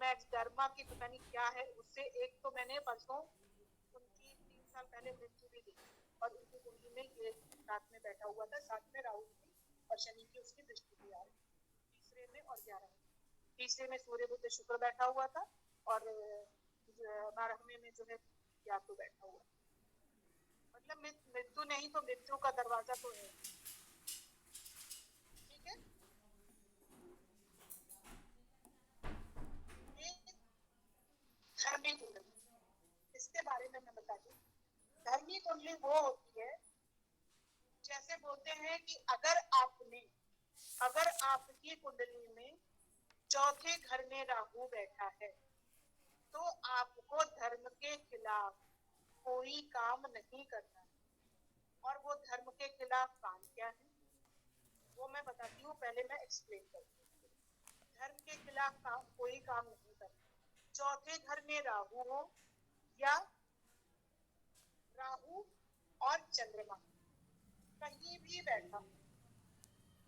मैक्सडर्मा की पता नहीं क्या है उससे, एक तो मैंने परसों उनकी 3 साल पहले मृत्यु भी देखी, और उनकी कुंडली में ये साथ में बैठा हुआ था, साथ में राहु की और शनि की उसकी दृष्टि भी आ रही, तीसरे में और 11 में, तीसरे में सूर्य बुध शुक्र बैठा हुआ था और 12वें में जो है केतु बैठा हुआ, मतलब मृत्यु नहीं तो मृत्यु का दरवाजा तो है। ठीक है, ये धर्मी कुंडली, इसके बारे में मैं बता दूं। धर्मी कुंडली वो होती है, जैसे बोलते हैं कि अगर आपकी कुंडली में चौथे घर में राहु बैठा है तो आपको धर्म के खिलाफ कोई काम नहीं करना है। और वो धर्म के खिलाफ काम क्या है वो मैं बताती हूँ, पहले मैं एक्सप्लेन करती हूँ। धर्म के खिलाफ कोई काम नहीं करना। चौथे घर में राहु हो या राहु और चंद्रमा कहीं भी बैठा हो,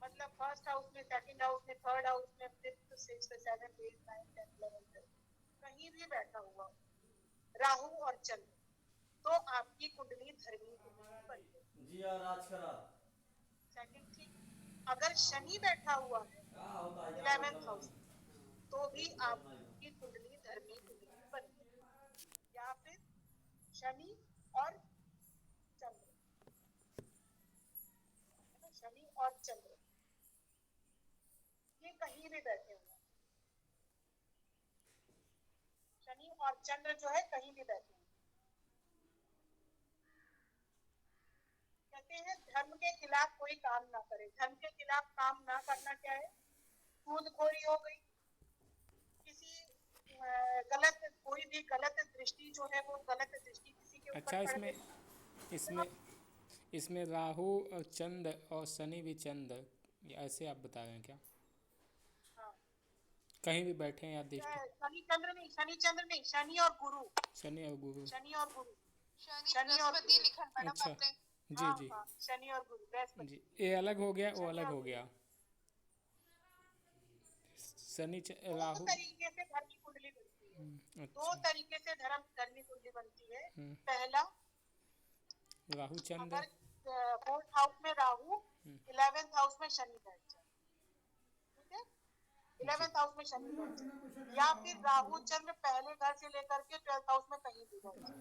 मतलब फर्स्ट हाउस में, सेकंड हाउस में, थर्ड हाउस में, fifth, sixth, seventh, eight, nine, 10, 11, कहीं भी बैठा हुआ राहु और चंद्र, तो आपकी कुंडली धर्मी कुंडली बन गई। जी और आज करा सेकंड थिंग, अगर शनि बैठा हुआ है क्या होता है 11th हाउस में, तो भी आपकी कुंडली धर्मी कुंडली बन गई। या फिर शनि और चंद्र, है ना, शनि और चंद्र ये कहीं भी बैठे हुए, शनि और चंद्र जो है कहीं भी बैठे हुए। कहते हैं धर्म के खिलाफ कोई काम ना करे। धर्म के खिलाफ काम ना करना क्या है? सूदखोरी हो गई, किसी गलत, कोई भी गलत दृष्टि जो है वो गलत दृष्टि किसी के ऊपर अच्छा, पड़ इसमें गई। इसमें इसमें राहु और चंद्र और शनि भी चंद्र, ये ऐसे आप बता रहे हैं क्या? हाँ, कहीं भी बैठे हैं या दृष्टि? शनि चंद्र नहीं, शनि चंद्र नहीं, शनि और गुरु, शनि और गुरु। शनि और गुरु, शनि और बृहस्पति गुरु। लिखा मैडम अच्छा, आपने। जी हाँ जी हाँ, शनि और गुरु, बृहस्पति। जी, ये अलग हो गया, वो शनि अलग और हो गुरु। गया। शनि दो राहु। तरीके से धर्मी कुंडली बनती है। दो अच्छा। तरीके से धर्मी कुंडली बनती है। हम्म, पहला, राहु चंद्र। अगर फोर्थ हाउस में राहु, 11th हाउस में शनि बैठ जाए, ठीक है, 11th हाउस में शनि बैठ जाए, या फिर राहु चंद्र पहले घर से लेकर के 12th हाउस में कहीं भी बैठ जाए,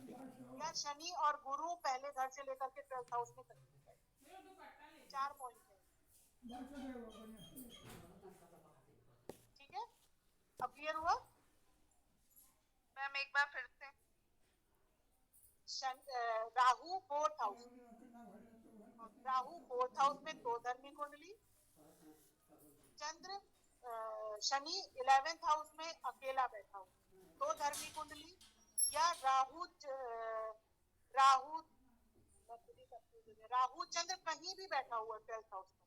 या शनि और गुरु पहले घर से लेकर के 12th हाउस में कहीं भी बैठ जाए। 4 पॉइंट है, ठीक है। अब क्लियर हुआ? मैम एक बार फिर से। Rahu fourth house, Rahu fourth house में तो धर्मी कुंडली, चंद्र शनि 11th हाउस में अकेला बैठा हो तो धर्मी कुंडली, या राहु राहु चंद्र कहीं भी बैठा हुआ 12th हाउस में,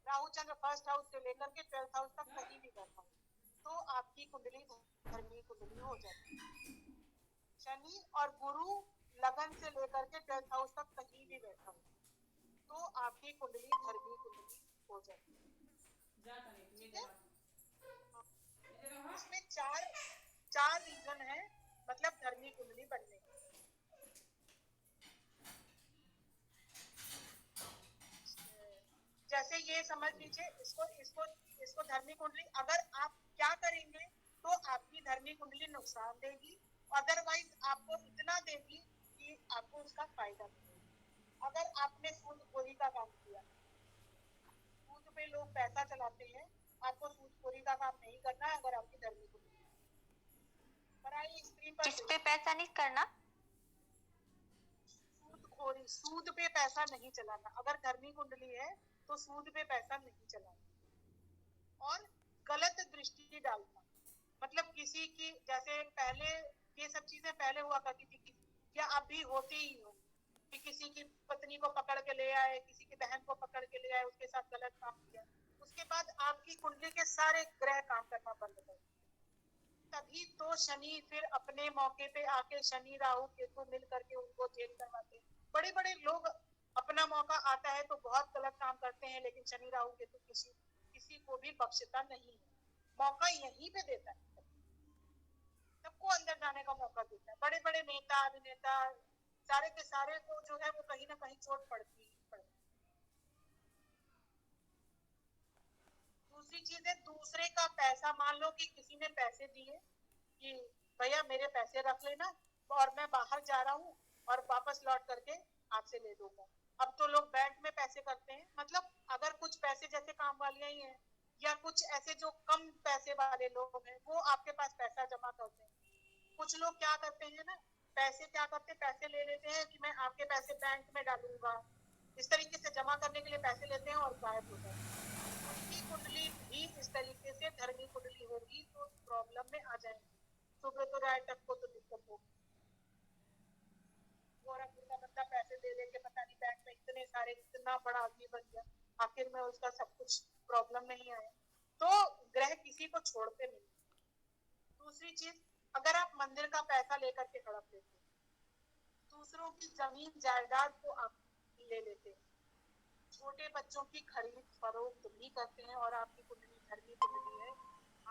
राहु चंद्र फर्स्ट हाउस से लेकर के 12th हाउस तक कहीं भी बैठा हो तो आपकी कुंडली धर्मी कुंडली हो जाती है। शनि और गुरु लगन से लेकर के 12th हाउस तक कहीं भी बैठा हो तो आपकी कुंडली धर्मी कुंडली हो जाती है, ठीक है। इसमें चार रीजन है, मतलब धर्मी कुंडली बनने के। जैसे ये समझ लीजिए, इसको धर्मी कुंडली, अगर आप क्या करेंगे तो आपकी धर्मी कुंडली नुकसान देगी, अदरवाइज आपको इतना देगी कि आपको उसका फायदा मिलेगा। अगर आपने सूदखोरी का काम किया, सूद पे लोग पैसा चलाते हैं, आपको सूदखोरी का काम नहीं करना है। अगर आपकी धर्मी कुंडली पर आई स्क्रीन पर, किस पे पैसा नहीं करना? सूदखोरी, सूद पे पैसा नहीं चलाना। अगर धर्मी कुंडली है तो सूद पे पैसा नहीं चलाना। और गलत दृष्टि डालना, मतलब किसी की, जैसे पहले ये सब चीजें पहले हुआ करती थी, या अभी होती ही हो कि किसी की पत्नी को पकड़ के ले आए, किसी की बहन को पकड़ के ले आए, उसके साथ गलत काम किया, उसके बाद आपकी कुंडली के सारे ग्रह काम करना बंद कर, तभी तो शनि फिर अपने मौके पे आके शनि राहु केतु मिल करके उनको जेल करवाते। बड़े बड़े लोग अपना मौका आता है तो बहुत गलत काम करते हैं, लेकिन शनि राहु केतु किसी को भी बख्शता नहीं है, मौका यहीं पे देता है, सबको अंदर जाने का मौका देता है। बड़े बड़े नेता, अभिनेता, सारे के सारे को जो है वो कहीं ना कहीं चोट पड़ती है। दूसरी चीज है, दूसरे का पैसा, मान लो कि किसी ने पैसे दिए कि भैया मेरे पैसे रख लेना और मैं बाहर जा रहा हूँ और वापस लौट करके आपसे ले लूंगा। अब तो लोग बैंक में पैसे करते हैं, मतलब अगर कुछ पैसे, जैसे काम वालियां ही हैं या कुछ ऐसे जो कम पैसे वाले लोग हैं, वो आपके पास पैसा जमा करते हैं। कुछ लोग क्या करते हैं ना, पैसे ले लेते हैं कि मैं आपके पैसे बैंक में डालूंगा, इस तरीके से जमा करने के लिए पैसे लेते हैं और गायब हो जाते हैं। उनकी कुंडली भी इस तरीके से धर्मी कुंडली होगी तो प्रॉब्लम में आ जाएंगे। सुबह तो रात तक को तो दिक्कत होगी। गोरा पूरा बंदा पैसे दे दे के पता नहीं बैंक में इतने सारे, इतना बड़ा आदमी बन गया, आखिर में उसका सब कुछ प्रॉब्लम नहीं आया। तो ग्रह किसी को छोड़ते नहीं। दूसरी चीज, अगर आप मंदिर का पैसा लेकर के हड़प लेते हैं, दूसरों की जमीन जायदाद को आप ले लेते हैं, छोटे बच्चों की खरीद फरोख्त भी करते हैं, और आपकी कुंडली धर्मी कुंडली है,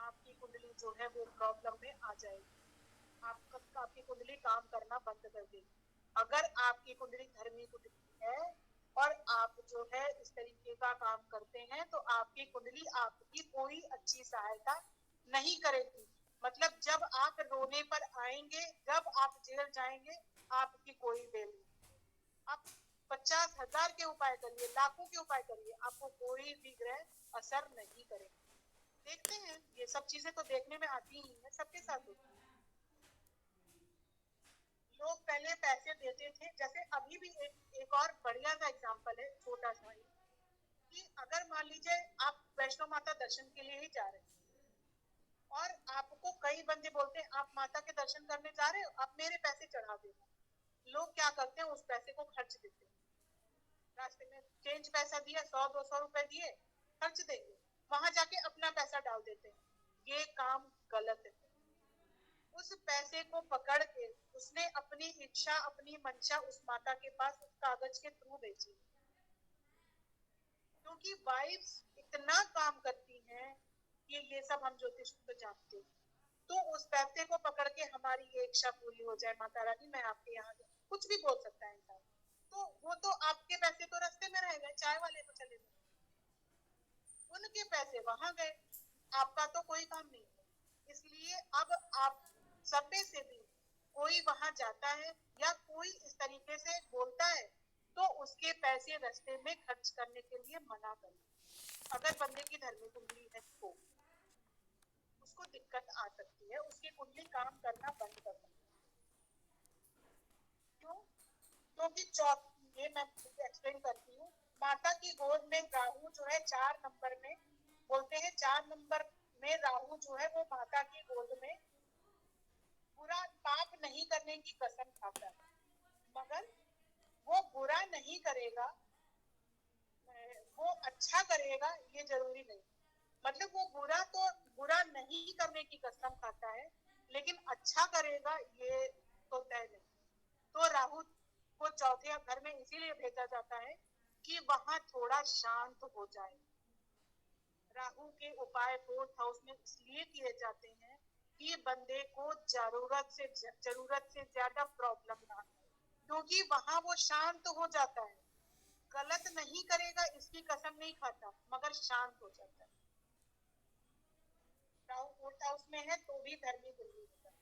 आपकी कुंडली जो है वो प्रॉब्लम में आ जाएगी, आपकी कुंडली काम करना बंद कर देगी। अगर आपकी कुंडली धर्मी कुंडली है और आप जो है इस तरीके का काम करते हैं, तो आपकी कुंडली आपकी कोई अच्छी सहायता नहीं करेगी। मतलब जब आप रोने पर आएंगे, जब आप जेल जाएंगे, आपकी कोई बेल नहीं। आप 50,000 के उपाय करिए, लाखों के उपाय करिए, आपको कोई भी ग्रह असर नहीं करेगा। देखते हैं, ये सब चीजें तो देखने में आती ही है, सबके साथ होती है। लोग पहले पैसे देते थे, जैसे अभी भी एक और बढ़िया सा एग्जांपल है, छोटा सा ही, कि अगर मान लीजिए आप वैष्णो माता दर्शन के लिए ही जा रहे हैं, और आपको कई बंदे बोलते हैं आप माता के दर्शन करने जा रहे हो, आप मेरे पैसे चढ़ा देना। लोग क्या करते हैं, उस पैसे को खर्च देते हैं, रास्ते में चेंज पैसा दिया, 100-200 रुपए दिए, खर्च देंगे, वहां जाके अपना पैसा डाल देते हैं। ये काम गलत है। उस पैसे को पकड़ के उसने अपनी इच्छा, अपनी मंशा उस माता के पास उस कागज के थ्रू भेजी, क्योंकि वाइब्स इतना काम करती हैं कि ये सब हम ज्योतिष तो जानते हैं। तो उस पैसे को पकड़ के हमारी ये इच्छा पूरी हो जाए, माता रानी मैं आपके यहाँ कुछ भी बोल सकता है इंसान, तो वो तो आपके पैसे तो रास्ते में रह गए, चाय वाले को चले गए, उनके पैसे वहां गए, आपका तो कोई काम नहीं है। इसलिए अब आप सब में से भी कोई वहां जाता है या कोई इस तरीके से बोलता है, तो उसके पैसे रास्ते में खर्च करने के लिए मना करें। अगर बंदे की धर्मी कुंडली है तो उसको दिक्कत आ सकती है, उसकी कुंडली काम करना बंद कर सकती है। क्यों? क्योंकि ये मैं एक्सप्लेन करती हूँ, माता की गोद में राहु जो है 4 नंबर में, बोलते हैं 4 नंबर में राहु जो है वो माता की गोद में बुरा पाप नहीं करने की कसम खाता है, मगर वो बुरा नहीं करेगा, वो अच्छा करेगा ये जरूरी नहीं। मतलब वो बुरा नहीं करने की कसम खाता है, लेकिन अच्छा करेगा ये तो तय नहीं। तो राहु को चौथे घर में इसीलिए भेजा जाता है कि वहां थोड़ा शांत हो जाए। राहु के उपाय 4th हाउस में इसलिए किए जाते हैं कि बंदे को जरूरत से ज्यादा प्रॉब्लम ना हो, क्योंकि वहां वो शांत हो जाता है, गलत नहीं करेगा इसकी कसम नहीं खाता, मगर शांत हो जाता है। राहु 4th हाउस में है तो भी धर्मी कुंडली होता है।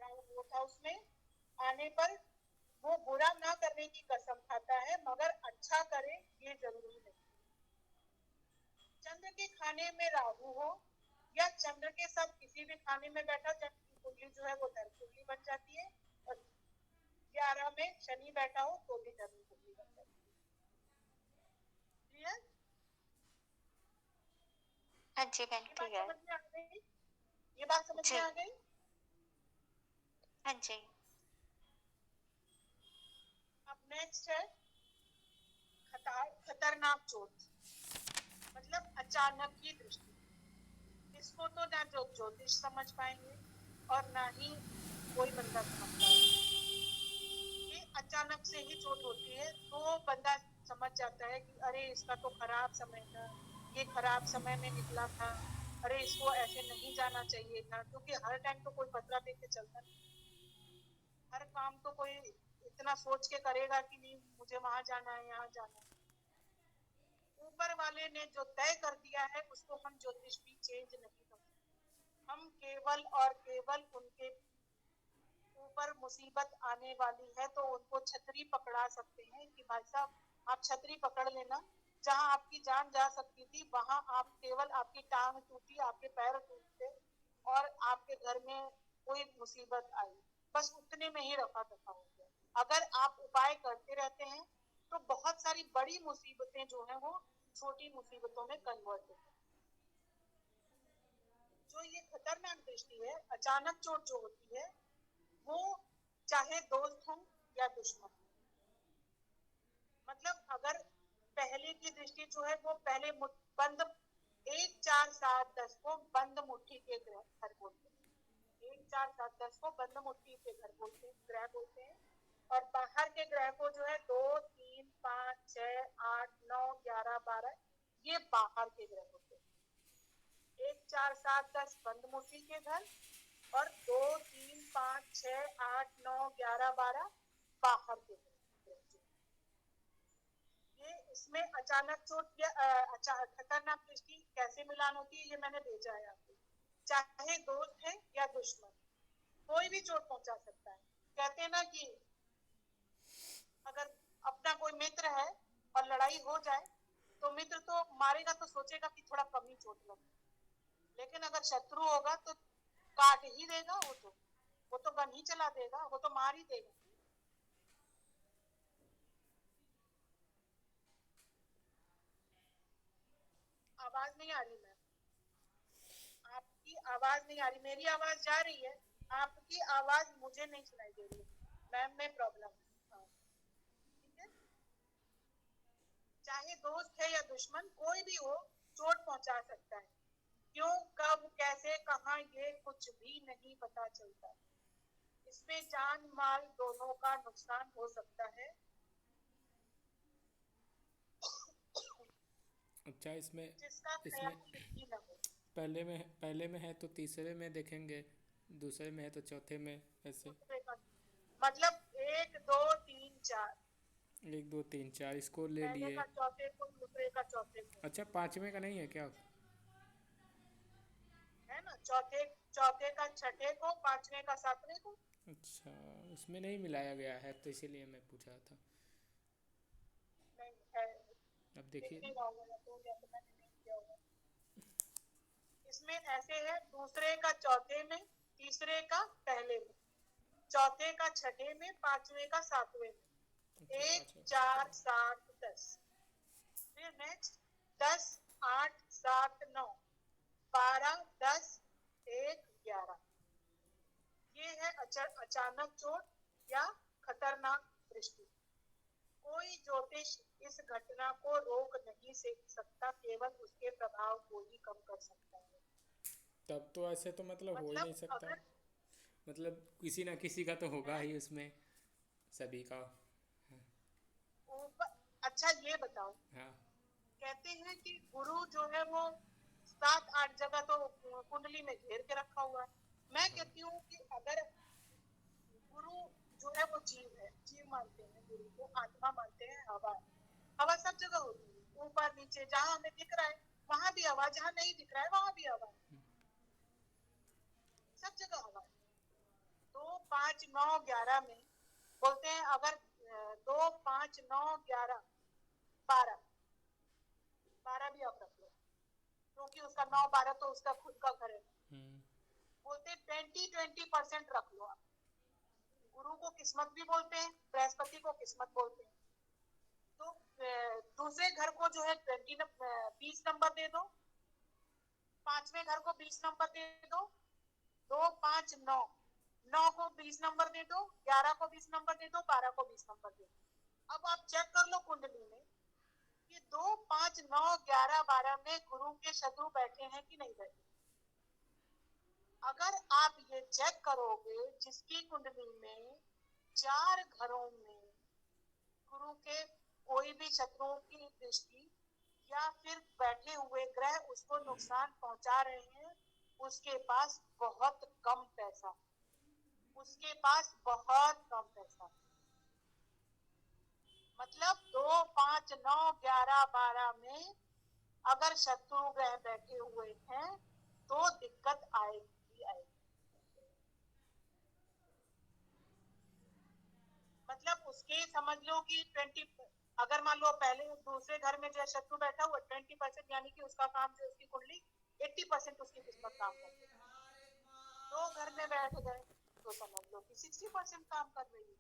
राहु 4th हाउस में आने पर वो बुरा ना करने की कसम खाता है, मगर अच्छा करे ये जरूरी नहीं। चंद्र के खाने में राहु हो या चंद्र के साथ किसी भी खाने में बैठा, चंद्र की कुंडली जो है वो धर्म कुंडली बन जाती है, और 11 में शनि बैठा हो तो भी धर्म कुंडली बन जाती है। क्लियर? हाँ जी बहन ये बात क्लियर। समझ में आ गई? ये बात समझ में जी। आ गई? हाँ जी। अब नेक्स्ट है खतरनाक चोट, मतलब अचानक की दृष्टि। इसको तो ना जो ज्योतिष समझ पाएंगे और ना ही कोई बंदा समझ पाएगा। ये अचानक से ही चोट होती है, तो बंदा समझ जाता है कि अरे इसका तो खराब समय था, ये खराब समय में निकला था, अरे इसको ऐसे नहीं जाना चाहिए था, क्योंकि हर टाइम तो कोई पतला देख के चलता नहीं, हर काम तो कोई इतना सोच के करेगा कि नहीं मुझे वहां जाना है, यहाँ जाना है। ऊपर वाले ने जो तय कर दिया है उसको हम ज्योतिष भी चेंज नहीं कर सकते। हम केवल और केवल उनके ऊपर मुसीबत आने वाली है तो उनको छतरी पकड़ा सकते हैं कि भाई साहब आप छतरी पकड़ लेना, जहां आपकी जान जा सकती थी वहां आप केवल आपकी टांग टूटी, आपके पैर टूटे और आपके घर में कोई मुसीबत आई, बस उतने में ही रफा दफा हो गया। अगर आप उपाय करते रहते हैं तो बहुत सारी बड़ी मुसीबतें जो है वो छोटी मुसीबतों में कन्वर्ट होती हैं। जो ये खतरनाक दृष्टि है, अचानक चोट जो होती है, वो चाहे दोस्त हो या दुश्मन, मतलब अगर पहले की दृष्टि जो है वो पहले बंद 1 4 7 10 को बंद मुट्ठी के घर बोलते हैं। 1 4 7 10 को बंद मुट्ठी के घर बोलते हैं, ग्रह बोलते हैं। और बाहर के ग्रह को जो है 2 3 5 6 8 9 11 12 ये बाहर के ग्रह होते हैं। 1 4 7 10 बंद मुट्ठी के घर और 2 3 5 6 8 9 11 12 बाहर के ग्रह। ये इसमें अचानक चोट या खतरनाक दृष्टि कैसे मिलान होती है, ये मैंने भेजा है आपको। चाहे दोस्त है या दुश्मन, कोई भी चोट पहुंचा सकता है। कहते हैं ना कि अगर अपना कोई मित्र है और लड़ाई हो जाए तो मित्र तो मारेगा तो सोचेगा कि थोड़ा कम ही चोट लगे, लेकिन अगर शत्रु होगा तो काट ही देगा। वो तो गन ही चला देगा, वो तो मार ही देगा। आवाज नहीं आ रही मैम, आपकी आवाज नहीं आ रही, मेरी आवाज जा रही है, आपकी आवाज मुझे नहीं सुनाई दे रही मैम, में प्रॉब्लम है। ठीक है, चाहे दोस्त है या दुश्मन, कोई भी हो चोट पहुंचा सकता है। क्यों, कब, कैसे, कहाँ, ये कुछ भी नहीं पता चलता। इसमें जान माल दोनों का नुकसान हो सकता है। अच्छा, इसमें जिसका इसमें ख्याल ही न हो। पहले में है तो तीसरे में देखेंगे, दूसरे में है तो चौथे में, ऐसे मतलब 1 2 3 4, 1 2 3 4 इसको ले पहले लिए। का चौथे को, दूसरे का चौथे को, अच्छा, पांचवें का नहीं है क्या? है ना। चौथे चौथे का छठे को, पांचवें का सातवें को। अच्छा, उसमें नहीं मिलाया गया है तो इसीलिए मैं पूछा था। नहीं है, अब दिख देखिए। नहीं रहा होगा, या तो मैंने नहीं किया होगा। इसमें ऐसे है, दूसरे का चौथे में, तीसरे का पहले में, चौथे का छठे में, पांचवें का सातवें में। अच्छा, 1 4 7 10, फिर नेक्स्ट 10 8 7 9 12 10 1 11। ये है अचानक चोट या खतरनाक दृष्टि। कोई ज्योतिष इस घटना को रोक नहीं सकता, केवल उसके प्रभाव को ही कम कर सकता है। तब तो ऐसे तो मतलब हो ही नहीं मतलब सकता, अगर मतलब किसी ना किसी का तो होगा ही उसमें, सभी का। ऊपर, अच्छा ये बताओ, हाँ। कहते हैं कि गुरु जो है वो 7 8 जगह तो कुंडली में घेर के रखा हुआ है। मैं कहती हूँ कि अगर गुरु जो है वो जीव है, जीव मानते हैं गुरु को, आत्मा मानते हैं, हवा है। हवा सब जगह होती है, ऊपर नीचे, जहाँ हमें दिख रहा है वहां भी हवा, जहाँ नहीं दिख रहा है वहां भी हवा है, सब जगह हवा है। 2 5 9 11 में बोलते हैं, अगर 2 5 9 11 12 12 भी आप रख लो, क्योंकि उसका 9 12 तो उसका खुद का घर है। बोलते 20% रख लो आप। गुरु को किस्मत भी बोलते हैं, बृहस्पति को किस्मत बोलते हैं। तो दूसरे घर को जो है 20 नंबर दे दो, पांचवें घर को 20 नंबर दे दो, 2 5 9 9 को 20 नंबर दे दो, 11 को 20 नंबर दे दो, 12 को 20 नंबर दे दो। अब आप चेक कर लो कुंडली में कि 2 5 9 11 12 में गुरु के शत्रु बैठे हैं कि नहीं बैठे। अगर आप ये चेक करोगे, जिसकी कुंडली में 4 घरों में गुरु के कोई भी शत्रुओं की दृष्टि या फिर बैठे हुए ग्रह उसको नुकसान पहुंचा रहे हैं, उसके पास बहुत कम पैसा, उसके पास बहुत कम पैसा। मतलब 2 5 9 11 12 में अगर शत्रु ग्रह बैठे हुए हैं तो दिक्कत आएगी आएगी। मतलब उसके समझ लो कि 20, अगर मान लो पहले दूसरे घर में जो शत्रु बैठा हुआ 20%, यानी कि उसका काम जो उसकी कुंडली 80% उसकी किस्मत काम करती है। 2 घर में बैठ गए तो समझ लो कि 60% काम कर रही है।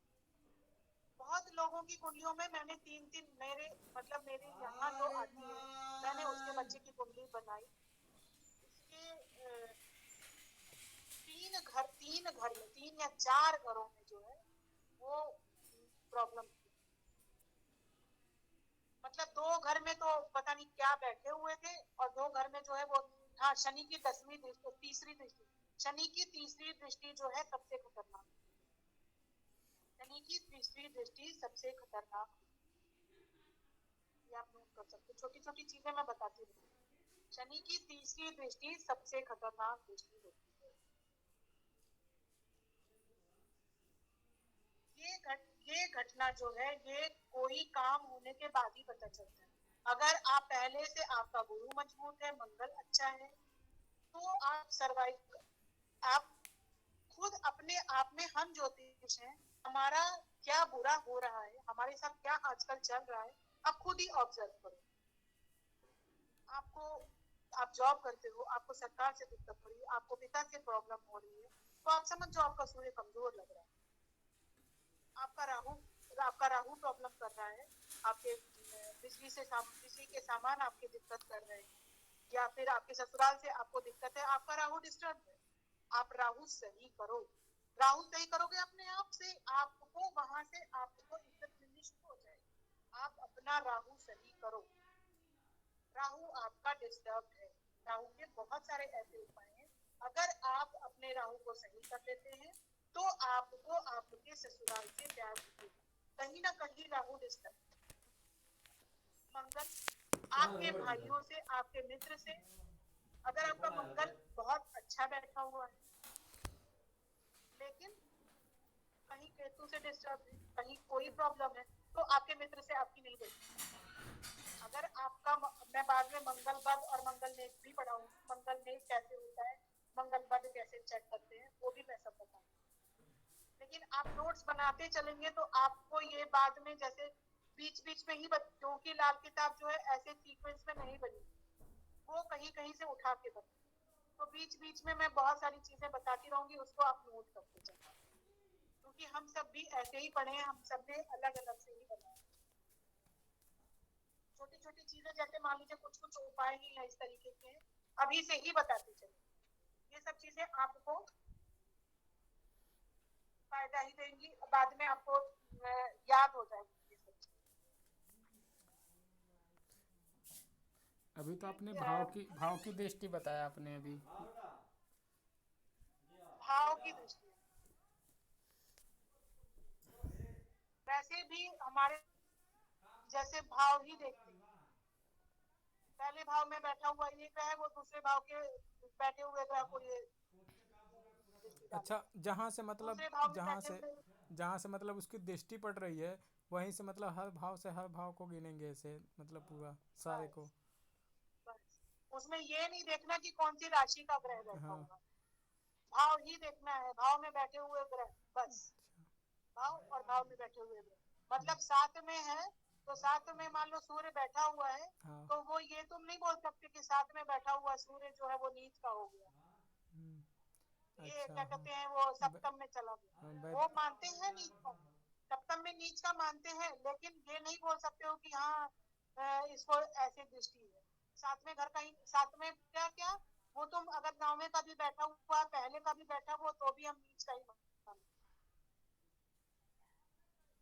बहुत लोगों की कुंडलियों में मैंने 3 मेरे मतलब मेरे यहाँ जो आती है, मैंने उसके बच्चे की कुंडली बनाई, उसके 3 या 4 घरों में जो है वो प्रॉब्लम थी। मतलब 2 घर में तो पता नहीं क्या बैठे हुए थे, और 2 घर में जो है वो, हाँ, शनि की 10वीं दृष्टि, तीसरी दृष्टि, शनि की तीसरी दृष्टि जो है सबसे खतरनाक। शनि की तीसरी दृष्टि सबसे खतरनाक, ये आप नोट कर सकते हो। छोटी छोटी चीजें मैं बताती हूँ। शनि की तीसरी दृष्टि सबसे खतरनाक दृष्टि होती है। ये घटना जो है, ये कोई काम होने के बाद ही पता चलता है। अगर आप पहले से, आपका गुरु मजबूत है, मंगल अच्छा है, तो आप सरवाइव, आप खुद अपने आप में, हम ज्योतिष हैं, हमारा क्या बुरा हो रहा है, हमारे साथ क्या आजकल चल रहा है, आप खुद ही ऑब्जर्व करो। आपको, आप जॉब करते हो, आपको सरकार से दिक्कत हो रही है, आपको पिता से प्रॉब्लम हो रही है, तो आप समझ जाओ आपका सूर्य कमजोर लग रहा है। आपका राहु प्रॉब्लम कर रहा है, आपके बिजली के सामान आपके दिक्कत कर रहे हैं, या फिर आपके ससुराल से आपको दिक्कत है, आपका राहु डिस्टर्ब है। आप राहु सही करो। राहु सही करोगे अपने आप से, आपको वहां से आपको इज्जत मिलनी शुरू हो जाएगी। आप अपना राहु सही करो। राहु आपका डिस्टर्ब है। राहु के बहुत सारे ऐसे उपाय हैं। अगर आप अपने राहु को सही कर लेते हैं तो आपको आपके ससुराल से प्यार मिलेगा। कहीं ना कहीं राहु डिस्टर्ब, मंगल आपके भाइयों से, आपके मित्र से, अगर आपका मंगल बहुत अच्छा बैठा हुआ है, लेकिन कहीं केतु से डिस्टर्ब है, कहीं कोई प्रॉब्लम है, तो आपके मित्र से आपकी नहीं बनती। अगर आपका, मैं बाद में मंगल बद और मंगल नेक भी पढ़ाऊंगी, मंगल नेक कैसे होता है, मंगल बद कैसे चेक करते हैं, वो भी मैं सब बताऊंगी। लेकिन आप नोट्स बनाते चलेंगे तो आपको ये बाद में, जैसे बीच बीच में ही, क्योंकि लाल किताब जो है ऐसे सीक्वेंस में नहीं बनी, वो कहीं कहीं से उठा के बनी, तो बीच बीच में मैं बहुत सारी चीजें बताती रहूंगी, उसको आप नोट करते चलना, क्योंकि हम सब भी ऐसे ही पढ़े हैं, हम सब ने अलग अलग से ही बनाया। छोटी छोटी चीजें, जैसे मान लीजिए कुछ कुछ उपाय ही है इस तरीके के, अभी से ही बताते चले। ये सब चीजें आपको फायदा ही देंगी, बाद में आपको याद हो जाएगी ये सब चीजें। अभी तो आपने भाव की दृष्टि बताया आपने अभी। भाव की दृष्टि, वैसे भी हमारे जैसे भाव ही देखते हैं। पहले भाव में बैठा हुआ ये ग्रह है, वो दूसरे भाव के बैठे हुए ग्रह को ये दृष्टि अच्छा, डालेगा। जहाँ से मतलब दूसरे भाव में बैठे हुए, जहाँ से मतलब उसकी दृष्टि पड़ रही है, वहीं से मतलब हर भाव से हर भाव को गिनेंगे ऐसे, मतलब पूरा सारे को। बस बस उसमें ये नहीं देखना कि कौन सी राशि का ग्रह बैठा हाँ। हुआ, भाव ही देखना है, भाव में बैठे हुए ग्रह, बस भाव और भाव में बैठे हुए ग्रह। मतलब 7 में है तो 7 में मान लो सूर्य बैठा हुआ है, हाँ। तो वो ये तुम नहीं बोल सकते कि 7 में बैठा हुआ सूर्य जो है वो नीच का हो गया, हम्म, ये अच्छा। क्या हाँ। कहते हैं, वो ब- सप्तम में चला गया। हाँ, वो मानते हैं नीच का, सप्तम में नीच का मानते हैं, लेकिन ये नहीं बोल सकते हो कि हाँ इसको ऐसी दृष्टि है। 7वें घर का ही, 7वें क्या क्या, वो तुम अगर 9वें का भी बैठा हुआ, पहले का भी बैठा हुआ, तो भी हम नीच का ही मानते हैं।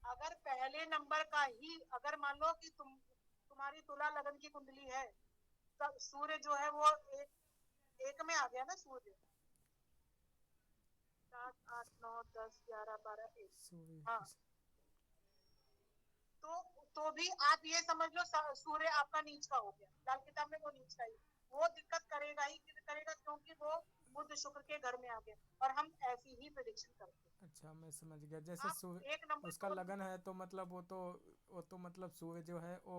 अगर पहले नंबर का ही, अगर मान लो कि तुम्हारी तुला लगन की कुंडली है, तब सूर्य जो है वो एक में आ गया ना, सूर्य 7 8 9 10 11 12 1, सूर्य। हाँ, तो भी आप ये समझ लो सूर्य आपका नीच का हो गया। लाल किताब में वो नीच का ही, वो दिक्कत करेगा ही करेगा, क्योंकि वो बुध शुक्र के घर में आ गया, और हम ऐसी ही प्रेडिक्शन करते हैं। अच्छा, मैं समझ गया। जैसे आप सूर्य, एक नंबर उसका को, लगन है तो मतलब वो तो मतलब सूर्य जो है वो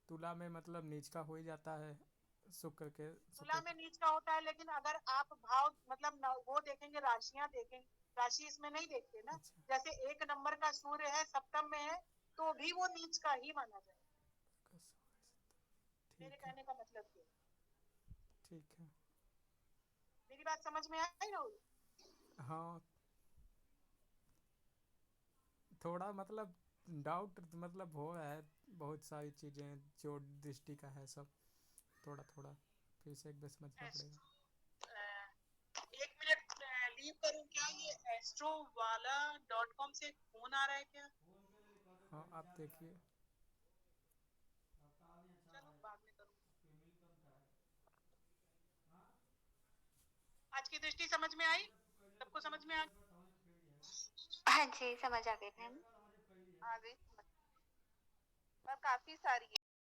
तुला में मतलब नीच का हो ही जाता है, तुला शुक्र में के। नीच का होता है, लेकिन अगर आप भाव मतलब वो देखेंगे, राशियां देखेंगे, राशि इसमें नहीं देखते ना, अच्छा। जैसे एक नंबर का सूर्य है, सप्तम में है, तो भी वो नीच का ही माना जाए। मेरे ठीक है। कहने का मतलब ये है। ठीक है। मेरी बात समझ में आई राहुल? हाँ, थोड़ा मतलब डाउट मतलब हो रहा है, बहुत सारी चीज़ें जो दृष्टि का है सब, थोड़ा थोड़ा फिर से एक बार समझना पड़ेगा। 1 मिनट लीव करूं क्या? astrovala.com से फोन आ रहा है क्या? हाँ आप देखिए। चलो बाद में करूँ। आज की दृष्टि समझ में आई? सबको समझ में आ? हाँ जी, समझ आ गई मैम। आ गई समझ। पर काफी सारी है।